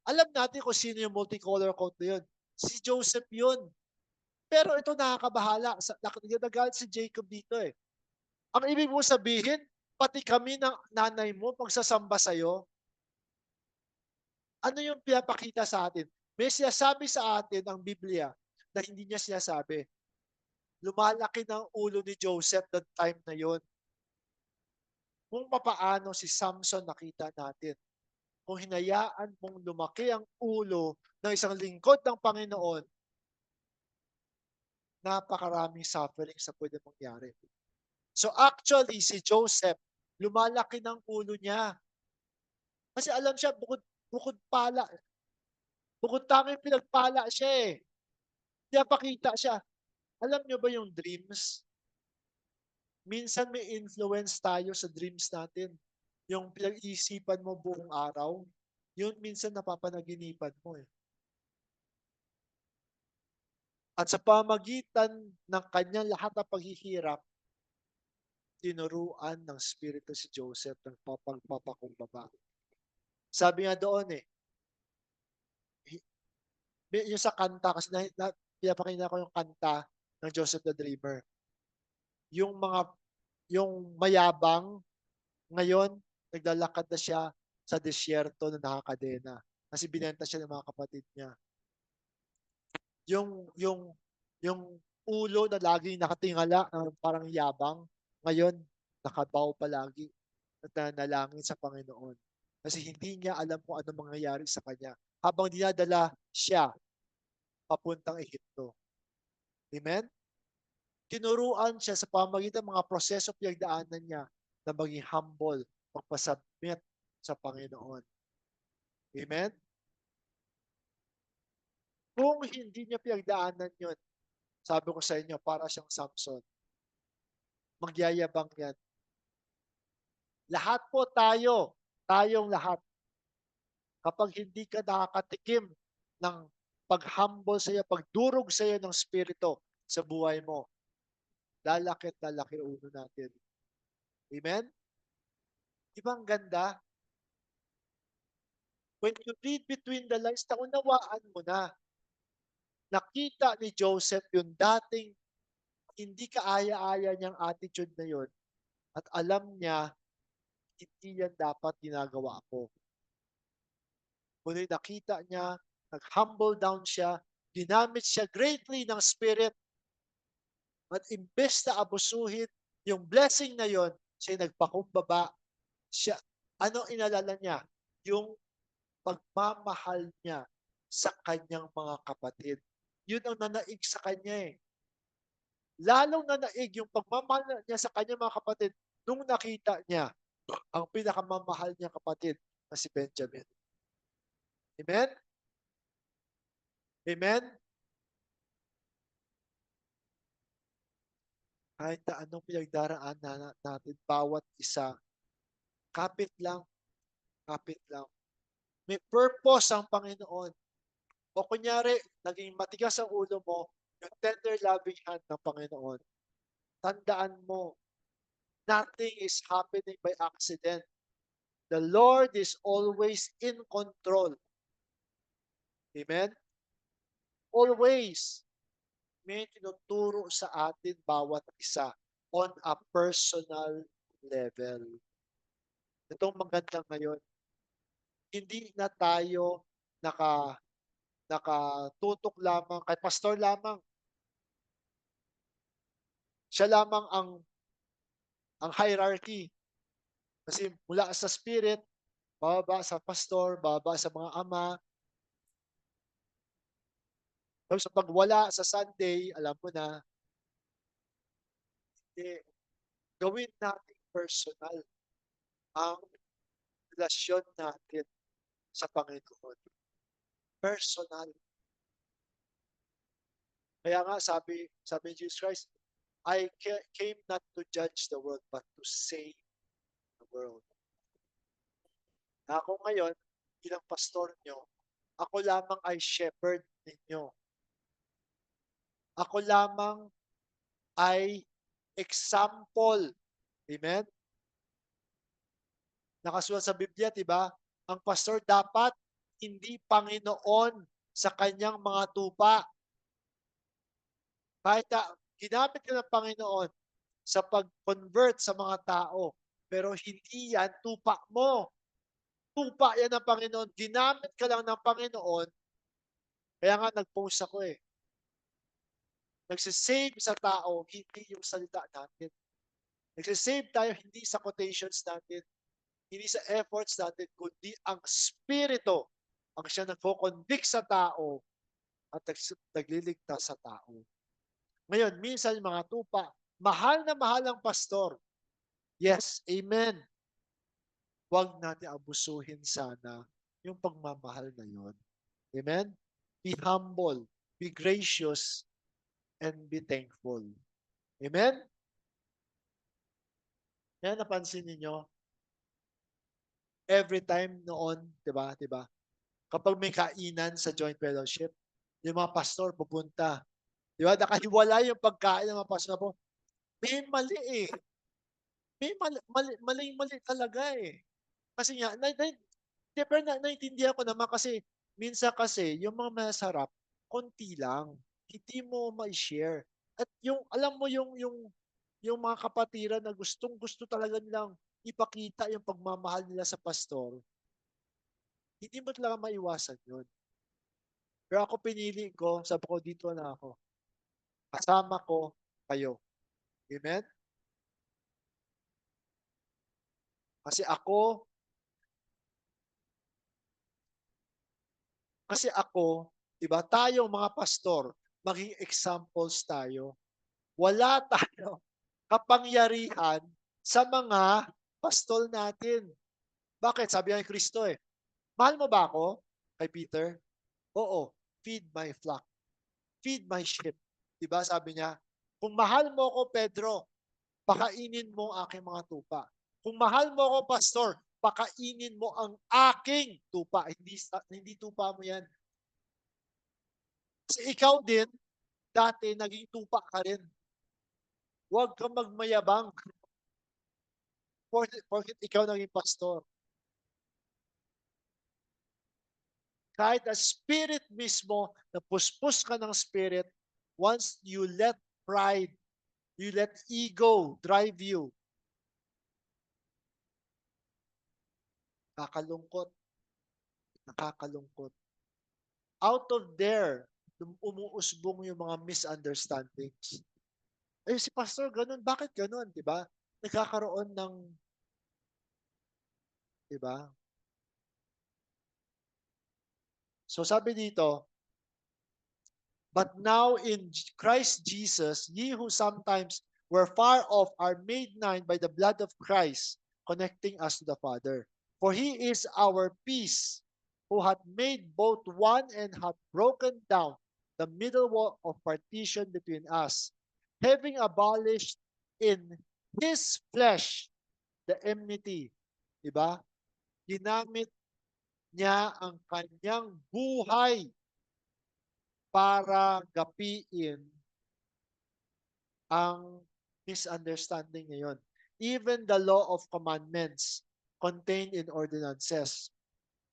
Alam natin kung sino yung multicolor coat na yun. Si Joseph yun. Pero ito nakakabahala. Nagalit si Jacob dito eh. Ang ibig mo sabihin, pati kami ng nanay mo magsasamba sa'yo. Ano yung pinapakita sa atin? May sinasabi sa atin ang Biblia na hindi niya sinasabi. Lumalaki ng ulo ni Joseph that time na yon. Kung papaano si Samson nakita natin. Kung hinayaan mong lumaki ang ulo ng isang lingkod ng Panginoon, napakaraming suffering sa pwede mangyari. So actually, si Joseph, lumalaki ng ulo niya. Kasi alam siya, bukod pala, bukod tanging pinagpala siya eh. Pinapakita siya. Alam niyo ba yung dreams? Minsan may influence tayo sa dreams natin. Yung pinag-iisipan mo buong araw, yun minsan napapanaginipan mo eh. At sa pamagitan ng kanyang lahat ng paghihirap, tinuruan ng Espiritu si Joseph ng pagpapakumbaba. Sabi nga doon eh, yung sa kanta, kasi pinapakinggan ko yung kanta ng Joseph the Dreamer. Yung yung mayabang, ngayon, naglalakad na siya sa disyerto na nakakadena. Kasi binenta siya ng mga kapatid niya. Yung, yung, yung ulo na laging nakatingala, parang yabang, ngayon, nakabaw palagi at nanalangin sa Panginoon. Kasi hindi niya alam kung ano mangyayari sa kanya habang dinadala siya papuntang Ehipto. Amen? Tinuruan siya sa pamagitan ng mga proseso pinagdaanan niya na maging humble, magpasubmit sa Panginoon. Amen? Kung hindi niya pinagdaanan yun, sabi ko sa inyo, para siyang Samson. Magyayabang yan. Lahat po tayong lahat, kapag hindi ka nakakatikim ng pag-humble sa iyo, pagdurog sa iyo ng Espiritu sa buhay mo, lalaki at lalaki ulo natin. Amen? Di ba ang ganda? When you read between the lines, naunawaan mo na. Nakita ni Joseph yung dating hindi kaaya-aya niyang attitude na yun at alam niya hindi yan dapat ginagawa ko. Ngunit nakita niya, nag-humble down siya, ginamit siya greatly ng Spirit at imbes na abusuhin yung blessing na yon, siya nagpakumbaba. Siya, ano inalala niya? Yung pagmamahal niya sa kanyang mga kapatid. Yun ang nanaig sa kanya eh. Lalong nanaig yung pagmamahal niya sa kanyang mga kapatid nung nakita niya ang pinakamamahal niyang kapatid na si Benjamin. Amen? Amen? Kahit na anong pinagdaraan natin, bawat isa, kapit lang, kapit lang. May purpose ang Panginoon. O kunyari, naging matigas ang ulo mo, yung tender loving hand ng Panginoon. Tandaan mo, nothing is happening by accident. The Lord is always in control. Amen? Always. May tinuturo sa atin bawat isa on a personal level. Itong maganda ngayon, hindi na tayo nakatutok lamang kay pastor lamang. Siya lamang ang hierarchy. Kasi mula sa spirit, bababa sa pastor, bababa sa mga ama. Tapos pag wala sa Sunday, alam mo na, eh, gawin natin personal ang relasyon natin sa Panginoon. Personal. Kaya nga sabi ni Jesus Christ, came not to judge the world, but to save the world. Ako ngayon, bilang pastor nyo, ako lamang ay shepherd ninyo. Ako lamang ay example. Amen? Nakasulat sa Biblia, di ba? Ang pastor dapat hindi Panginoon sa kanyang mga tupa. Kahit na ginamit ka ng Panginoon sa pag-convert sa mga tao, pero hindi yan tupa mo. Tupa yan ng Panginoon. Ginamit ka lang ng Panginoon. Kaya nga nag-post ako eh. Nagsisave sa tao, hindi yung salita natin. Nagsisave tayo hindi sa quotations natin, hindi sa efforts natin, kundi ang Espiritu ang siya nagko-convict sa tao at nagliligtas sa tao. Ngayon, minsan mga tupa, mahal na mahal ang pastor. Yes, amen. Huwag natin abusuhin sana yung pagmamahal na yon. Amen? Be humble, be gracious, and be thankful. Amen? Yan, napansin niyo every time noon, di ba? Di ba? Kapag may kainan sa joint fellowship, yung mga pastor pupunta. Di ba? Nakahiwala yung pagkain ng mga pastor po. May mali eh. May mali talaga eh. Kasi nga, pero naintindihan ko naman kasi minsan kasi yung mga masarap, konti lang. Hindi mo ma-share. At yung, alam mo yung mga kapatiran na gustong-gusto talaga nilang ipakita yung pagmamahal nila sa pastor, hindi mo talaga maiwasan yun. Pero ako pinili ko, sabi ko dito na ako. Kasama ko kayo. Amen? Kasi ako, diba, tayo mga pastor, maging examples tayo. Wala tayo kapangyarihan sa mga pastol natin. Bakit? Sabi ng Kristo eh, mahal mo ba ako? Kay Peter? Oo, feed my flock. Feed my sheep. Diba sabi niya, kung mahal mo ako, Pedro, pakainin mo ang aking mga tupa. Kung mahal mo ako, pastor, pakainin mo ang aking tupa. Hindi tupa mo yan. Kasi ikaw din, dati naging tupa ka rin. Huwag kang magmayabang porket ikaw naging pastor. Kahit na spirit mismo, napuspos ka ng spirit, once you let pride, you let ego drive you, nakakalungkot, nakakalungkot. Out of there, umuusbong yung mga misunderstandings. Eh, si pastor, ganun. Bakit ganun? Diba? Nagkakaroon ng, diba? So sabi dito, but now in Christ Jesus, ye who sometimes were far off are made nigh by the blood of Christ, connecting us to the Father. For he is our peace, who hath made both one and hath broken down the middle wall of partition between us, having abolished in his flesh the enmity. Diba? Ginamit niya ang kanyang buhay para gapiin ang misunderstanding ngayon. Even the law of commandments contained in ordinances.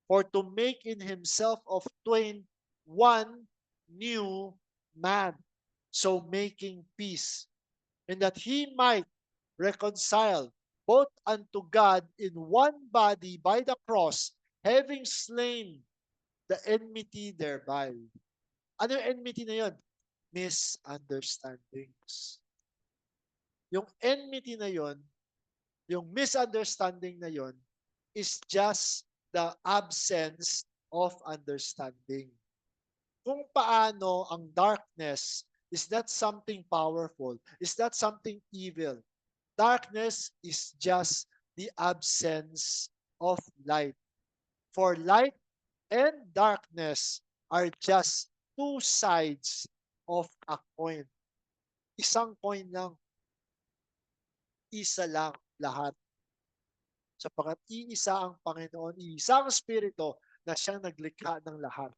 For to make in himself of twain one new man, so making peace, and that he might reconcile both unto God in one body by the cross, having slain the enmity thereby. Ano yung enmity na yun? Misunderstandings. Yung enmity na yon, yung misunderstanding na yon, is just the absence of understanding. Kung paano ang darkness is not something powerful, is not something evil. Darkness is just the absence of light. For light and darkness are just two sides of a coin. Isang coin lang, isa lang lahat. Sapagat iisa ang Panginoon, iisa ang Espiritu na siyang naglikha ng lahat.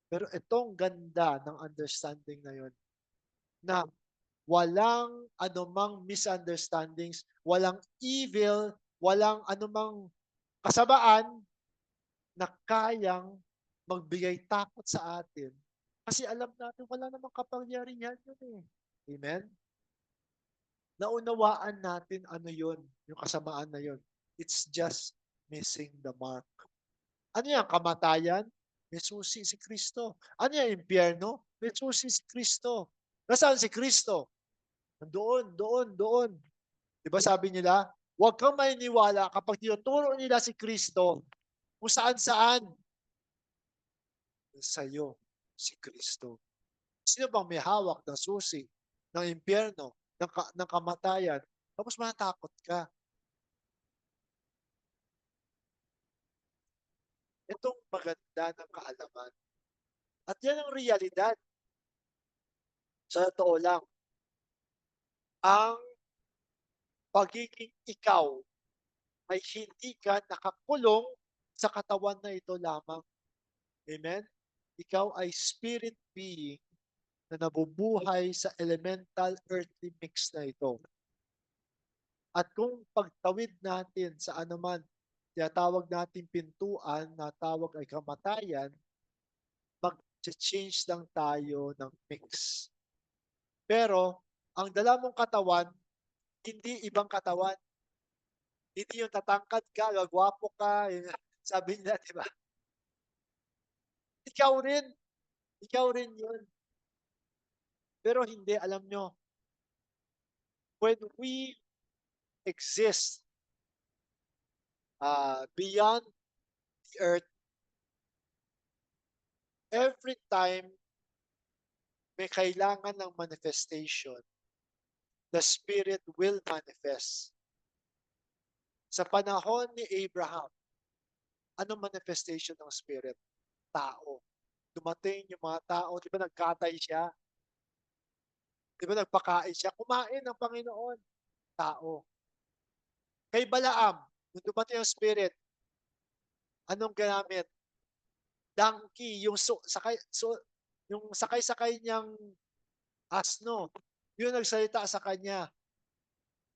Pero itong ganda ng understanding na yun, na walang anumang misunderstandings, walang evil, walang anumang kasabaan na kayang magbigay takot sa atin. Kasi alam natin wala namang kapangyarihan yun eh. Amen? Naunawaan natin ano yun, yung kasamaan na yun. It's just missing the mark. Ano yan? Kamatayan? May susi si Kristo. Ano yan? Impyerno? May susi si Kristo. Nasaan si Kristo? Doon, doon, doon. Di ba sabi nila, huwag kang maniniwala kapag tinuturo nila si Kristo kung saan-saan. Sa'yo, si Kristo. Sino bang may hawak ng susi, ng impyerno, ng kamatayan? Tapos matakot ka. Itong maganda ng kaalaman. At yan ang realidad. Sa totoo lang, ang pagiging ikaw ay hindi ka nakakulong sa katawan na ito lamang. Amen? Ikaw ay spirit being na nabubuhay sa elemental earthly mix na ito. At kung pagtawid natin sa anuman, tinatawag natin pintuan na tawag ay kamatayan, mag-change lang tayo ng mix. Pero, ang dala mong katawan, hindi ibang katawan. Hindi yung tatangkad ka, gagwapo ka, yung sabi nila, di ba? Ikaw rin yun. Pero hindi, alam nyo, when we exist beyond the earth, every time may kailangan ng manifestation, the Spirit will manifest. Sa panahon ni Abraham, anong manifestation ng Spirit? Tao. Dumating yung mga tao, di ba nagkatay siya? Di ba nagpakain siya? Kumain ng Panginoon. Tao. Kay Balaam, nung dumating ang Spirit, anong ginamit? Donkey, yung sakay-sakay niyang asno. Yung nagsalita sa kanya.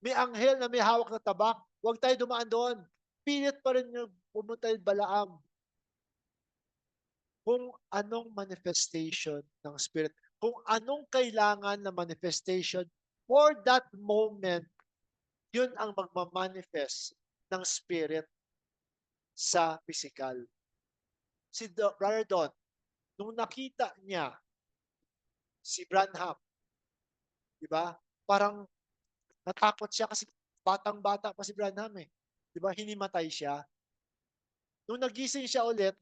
May anghel na may hawak na tabak. Huwag tayo dumaan doon. Pilit pa rin yung pumunta yung Balaam. Kung anong manifestation ng Spirit, kung anong kailangan na manifestation for that moment, yun ang magmamanifest ng Spirit sa physical. Si Brother Don, nung nakita niya si Branham, di ba? Parang natakot siya kasi batang-bata pa si Branham eh. Di ba? Hinimatay siya. Nung nagising siya ulit,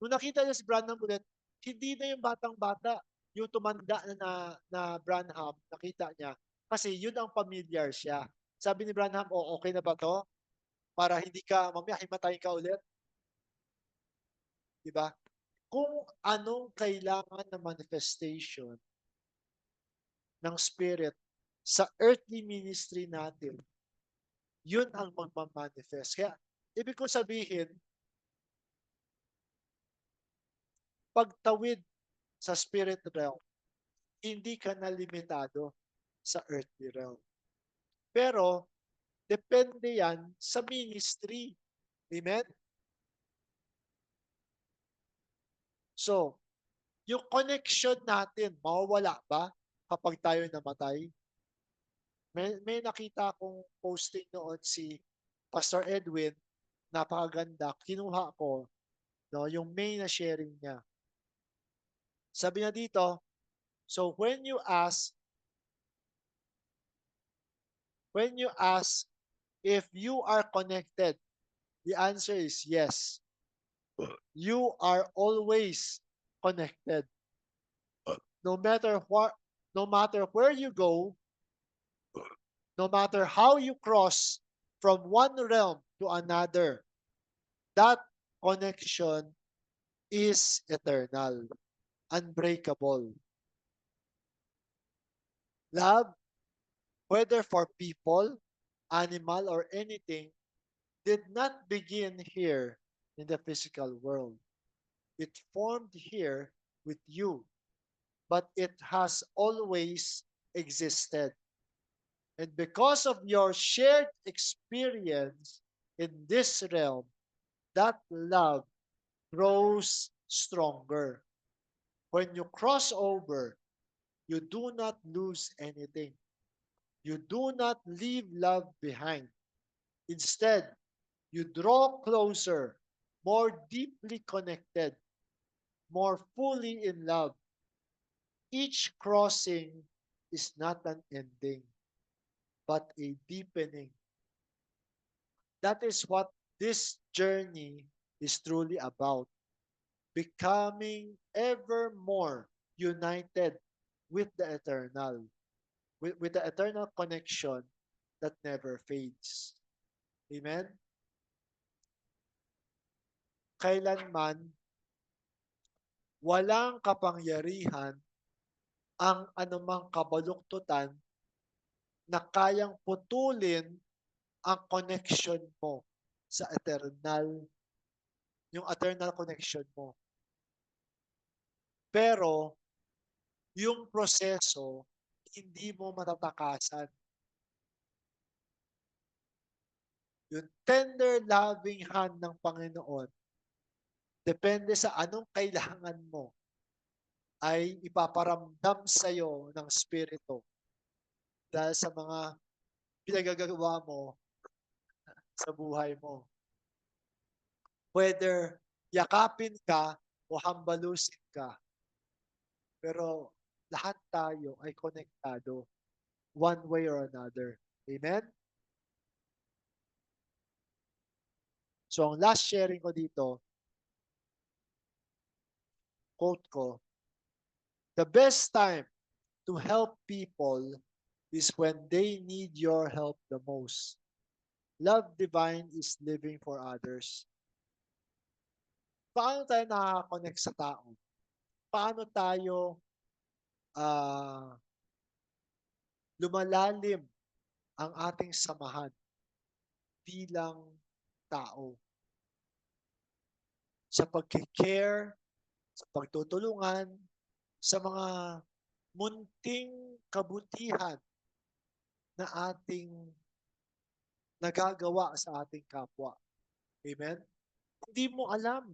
nung nakita niya si Branham ulit, hindi na yung batang-bata, yung tumanda na Branham, nakita niya. Kasi yun ang familiar siya. Sabi ni Branham, oh, okay na ba to? Para hindi ka, mamaya himatayin ka ulit. Diba? Kung anong kailangan na manifestation ng Spirit sa earthly ministry natin, yun ang magmamanifest. Kaya, ibig ko sabihin, pagtawid sa spirit realm, hindi ka na limitado sa earthly realm. Pero, depende yan sa ministry. Amen? So, yung connection natin, mawawala ba kapag tayo namatay? May nakita akong posting noon si Pastor Edwin, napakaganda. Kinuha ko no, yung main na sharing niya. Sabi niya dito, so when you ask if you are connected The answer is yes. You are always connected. No matter what, no matter where you go, no matter how you cross from one realm to another, that connection is eternal, unbreakable. Love, whether for people, animal, or anything, did not begin here in the physical world. It formed here with you, but it has always existed. And because of your shared experience in this realm, that love grows stronger. When you cross over, you do not lose anything. You do not leave love behind. Instead, you draw closer, more deeply connected, more fully in love. Each crossing is not an ending, but a deepening. That is what this journey is truly about. Becoming ever more united with the eternal, with the eternal connection that never fades. Amen? Kailanman, walang kapangyarihan ang anumang kabaluktutan na kayang putulin ang connection mo sa eternal, yung eternal connection mo. Pero, yung proseso, hindi mo matatakasan. Yung tender loving hand ng Panginoon, depende sa anong kailangan mo, ay ipaparamdam sa iyo ng Espiritu dahil sa mga pinagagawa mo sa buhay mo. Whether yakapin ka o hambalusin ka, pero lahat tayo ay konektado one way or another. Amen? So, ang last sharing ko dito, quote ko, the best time to help people is when they need your help the most. Love divine is living for others. Paano tayo nakaka-connect sa tao? Paano tayo lumalalim ang ating samahan bilang tao? Sa pagkikare, sa pagtutulungan, sa mga munting kabutihan na ating nagagawa sa ating kapwa. Amen? Hindi mo alam.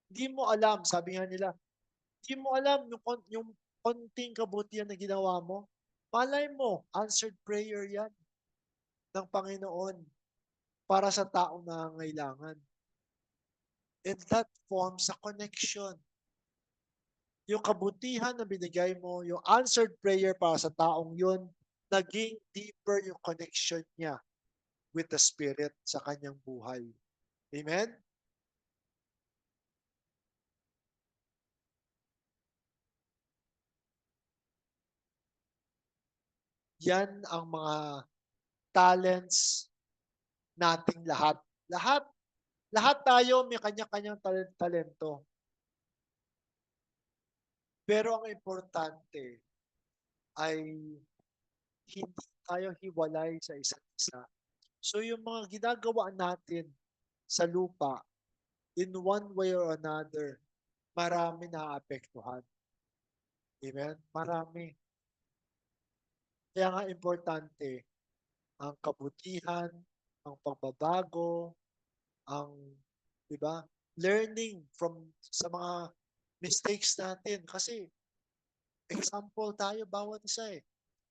Hindi mo alam, sabi nga nila, hindi mo alam yung konting kabutihan na ginawa mo. Malay mo, answered prayer yan ng Panginoon para sa taong nangangailangan. And that forms a connection. Yung kabutihan na binigay mo, yung answered prayer para sa taong yun, naging deeper yung connection niya with the Spirit sa kanyang buhay. Amen? Yan ang mga talents nating lahat. Lahat tayo may kanya-kanyang talento. Pero ang importante ay hindi tayo hiwalay sa isa't isa. So yung mga ginagawa natin sa lupa, in one way or another, marami naapektuhan. Amen? Marami. Kaya nga importante, ang kabutihan, ang pagbabago, ang, di ba, learning from sa mga mistakes natin. Kasi, example tayo bawat isa eh.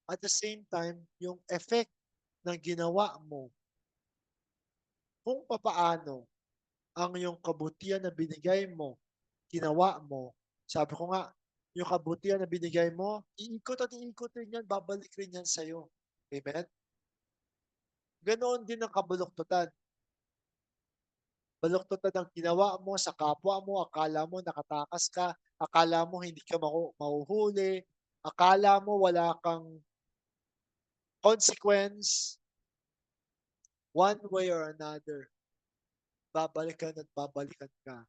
At the same time, yung effect ng ginawa mo, kung papaano ang yung kabutihan na binigay mo, ginawa mo, sabi ko nga, yung kabutihan na binigay mo, iikot at iikot rin yan, babalik rin yan sa'yo. Amen? Ganoon din ang kabuluktutan. baluktot na ng ginawa mo sa kapwa mo, akala mo nakatakas ka, akala mo hindi ka mahuhuli, akala mo wala kang consequence, one way or another, babalikan at babalikan ka.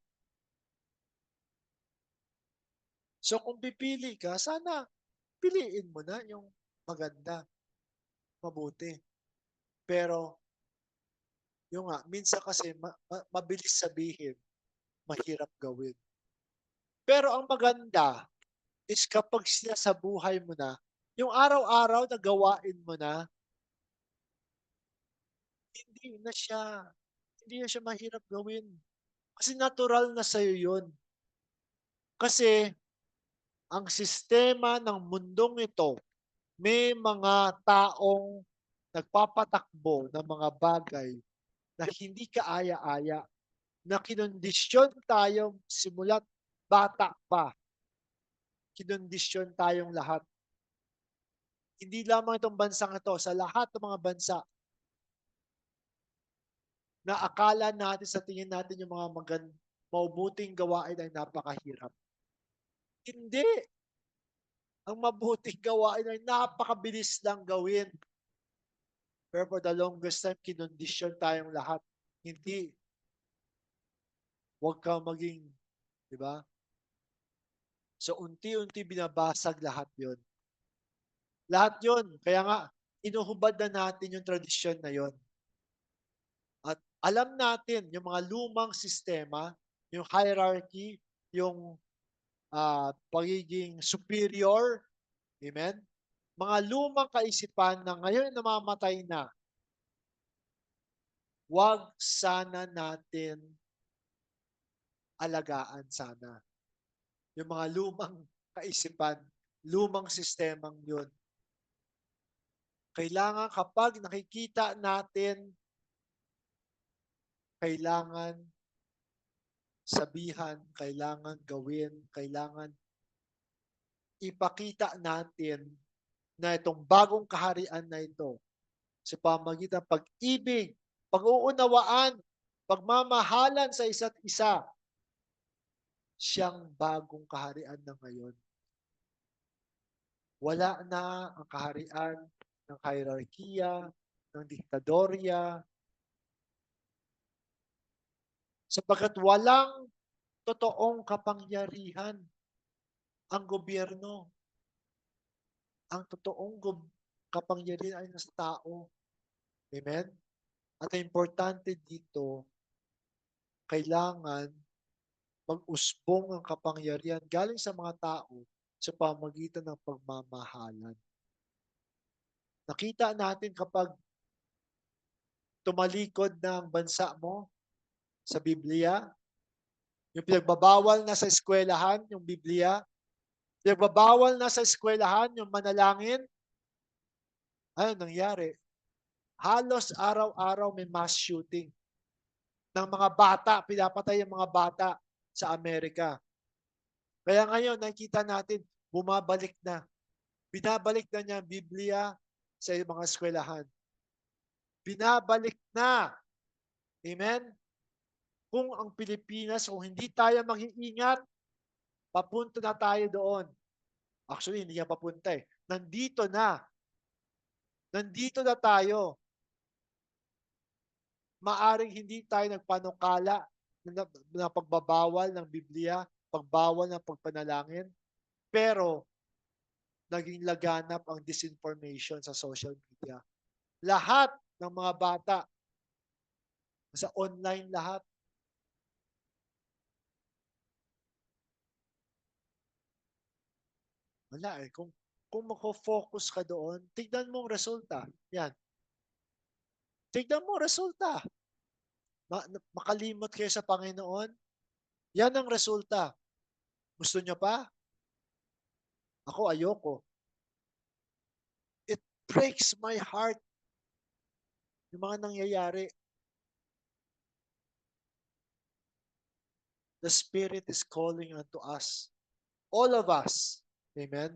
So kung pipili ka, sana piliin mo na yung maganda, mabuti. Pero yung nga, minsan kasi mabilis sabihin, mahirap gawin. Pero ang maganda is kapag sinasabuhay mo na, yung araw-araw na gawain mo na, hindi na siya hindi na siya mahirap gawin. Kasi natural na sa'yo yun. Kasi ang sistema ng mundong ito, may mga taong nagpapatakbo ng mga bagay na hindi kaaya-aya, na kinondisyon tayong simula't bata pa, kinondisyon tayong lahat. Hindi lamang itong bansang ito, sa lahat ng mga bansa na akala natin sa tingin natin yung mga mabubuting gawain ay napakahirap. Hindi. Ang mabuting gawain ay napakabilis lang gawin. Pero for the longest time, kinondisyon tayong lahat. Hindi. Huwag kang maging, di ba? So, unti-unti binabasag lahat yon. Lahat yon. Kaya nga, inuhubad na natin yung tradisyon na yon. At alam natin, yung mga lumang sistema, yung hierarchy, yung pagiging superior, amen? Mga lumang kaisipan na ngayon namamatay na, wag sana natin alagaan sana. Yung mga lumang kaisipan, lumang sistemang yun. Kailangan kapag nakikita natin, kailangan sabihan, kailangan gawin, kailangan ipakita natin na itong bagong kaharian na ito sa pamagitan ng pag-ibig, pag-uunawaan, pagmamahalan sa isa't isa, siyang bagong kaharian na ngayon. Wala na ang kaharian ng hierarkiya, ng diktadorya, sapagkat walang totoong kapangyarihan ang gobyerno. Ang totoong kapangyarihan ay nasa tao. Amen? At ang importante dito, kailangan mag-usbong ang kapangyarihan galing sa mga tao sa pamagitan ng pagmamahalan. Nakita natin kapag tumalikod ng bansa mo sa Biblia, yung pinagbabawal na sa eskwelahan, yung Biblia, pinagbabawal na sa eskwelahan, yung manalangin, ano nangyari? Halos araw-araw may mass shooting ng mga bata, pinapatay yung mga bata sa Amerika. Kaya ngayon, nakikita natin, bumabalik na. Binabalik na niya ang Biblia sa mga eskwelahan. Binabalik na. Amen? Kung ang Pilipinas, kung hindi tayo mag-iingat, papunta na tayo doon. Actually, hindi yan papunta eh. Nandito na. Nandito na tayo. Maaring hindi tayo nagpanukala na pagbabawal ng Biblia, pagbawal ng pagpanalangin, pero naging laganap ang disinformation sa social media. Lahat ng mga bata, sa online lahat. Wala eh. Kung mako-focus ka doon, tignan mo ang resulta. Yan. Tignan mo ang resulta. Makalimot kayo sa Panginoon, yan ang resulta. Gusto niyo pa? Ako ayoko. It breaks my heart yung mga nangyayari. The Spirit is calling unto us. All of us. Amen?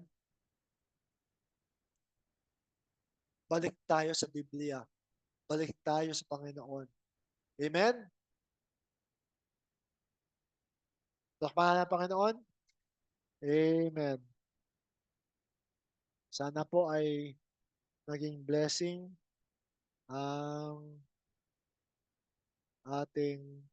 Balik tayo sa Biblia. Balik tayo sa Panginoon. Amen? Sa pangalan ng Panginoon, Amen. Sana po ay naging blessing ang ating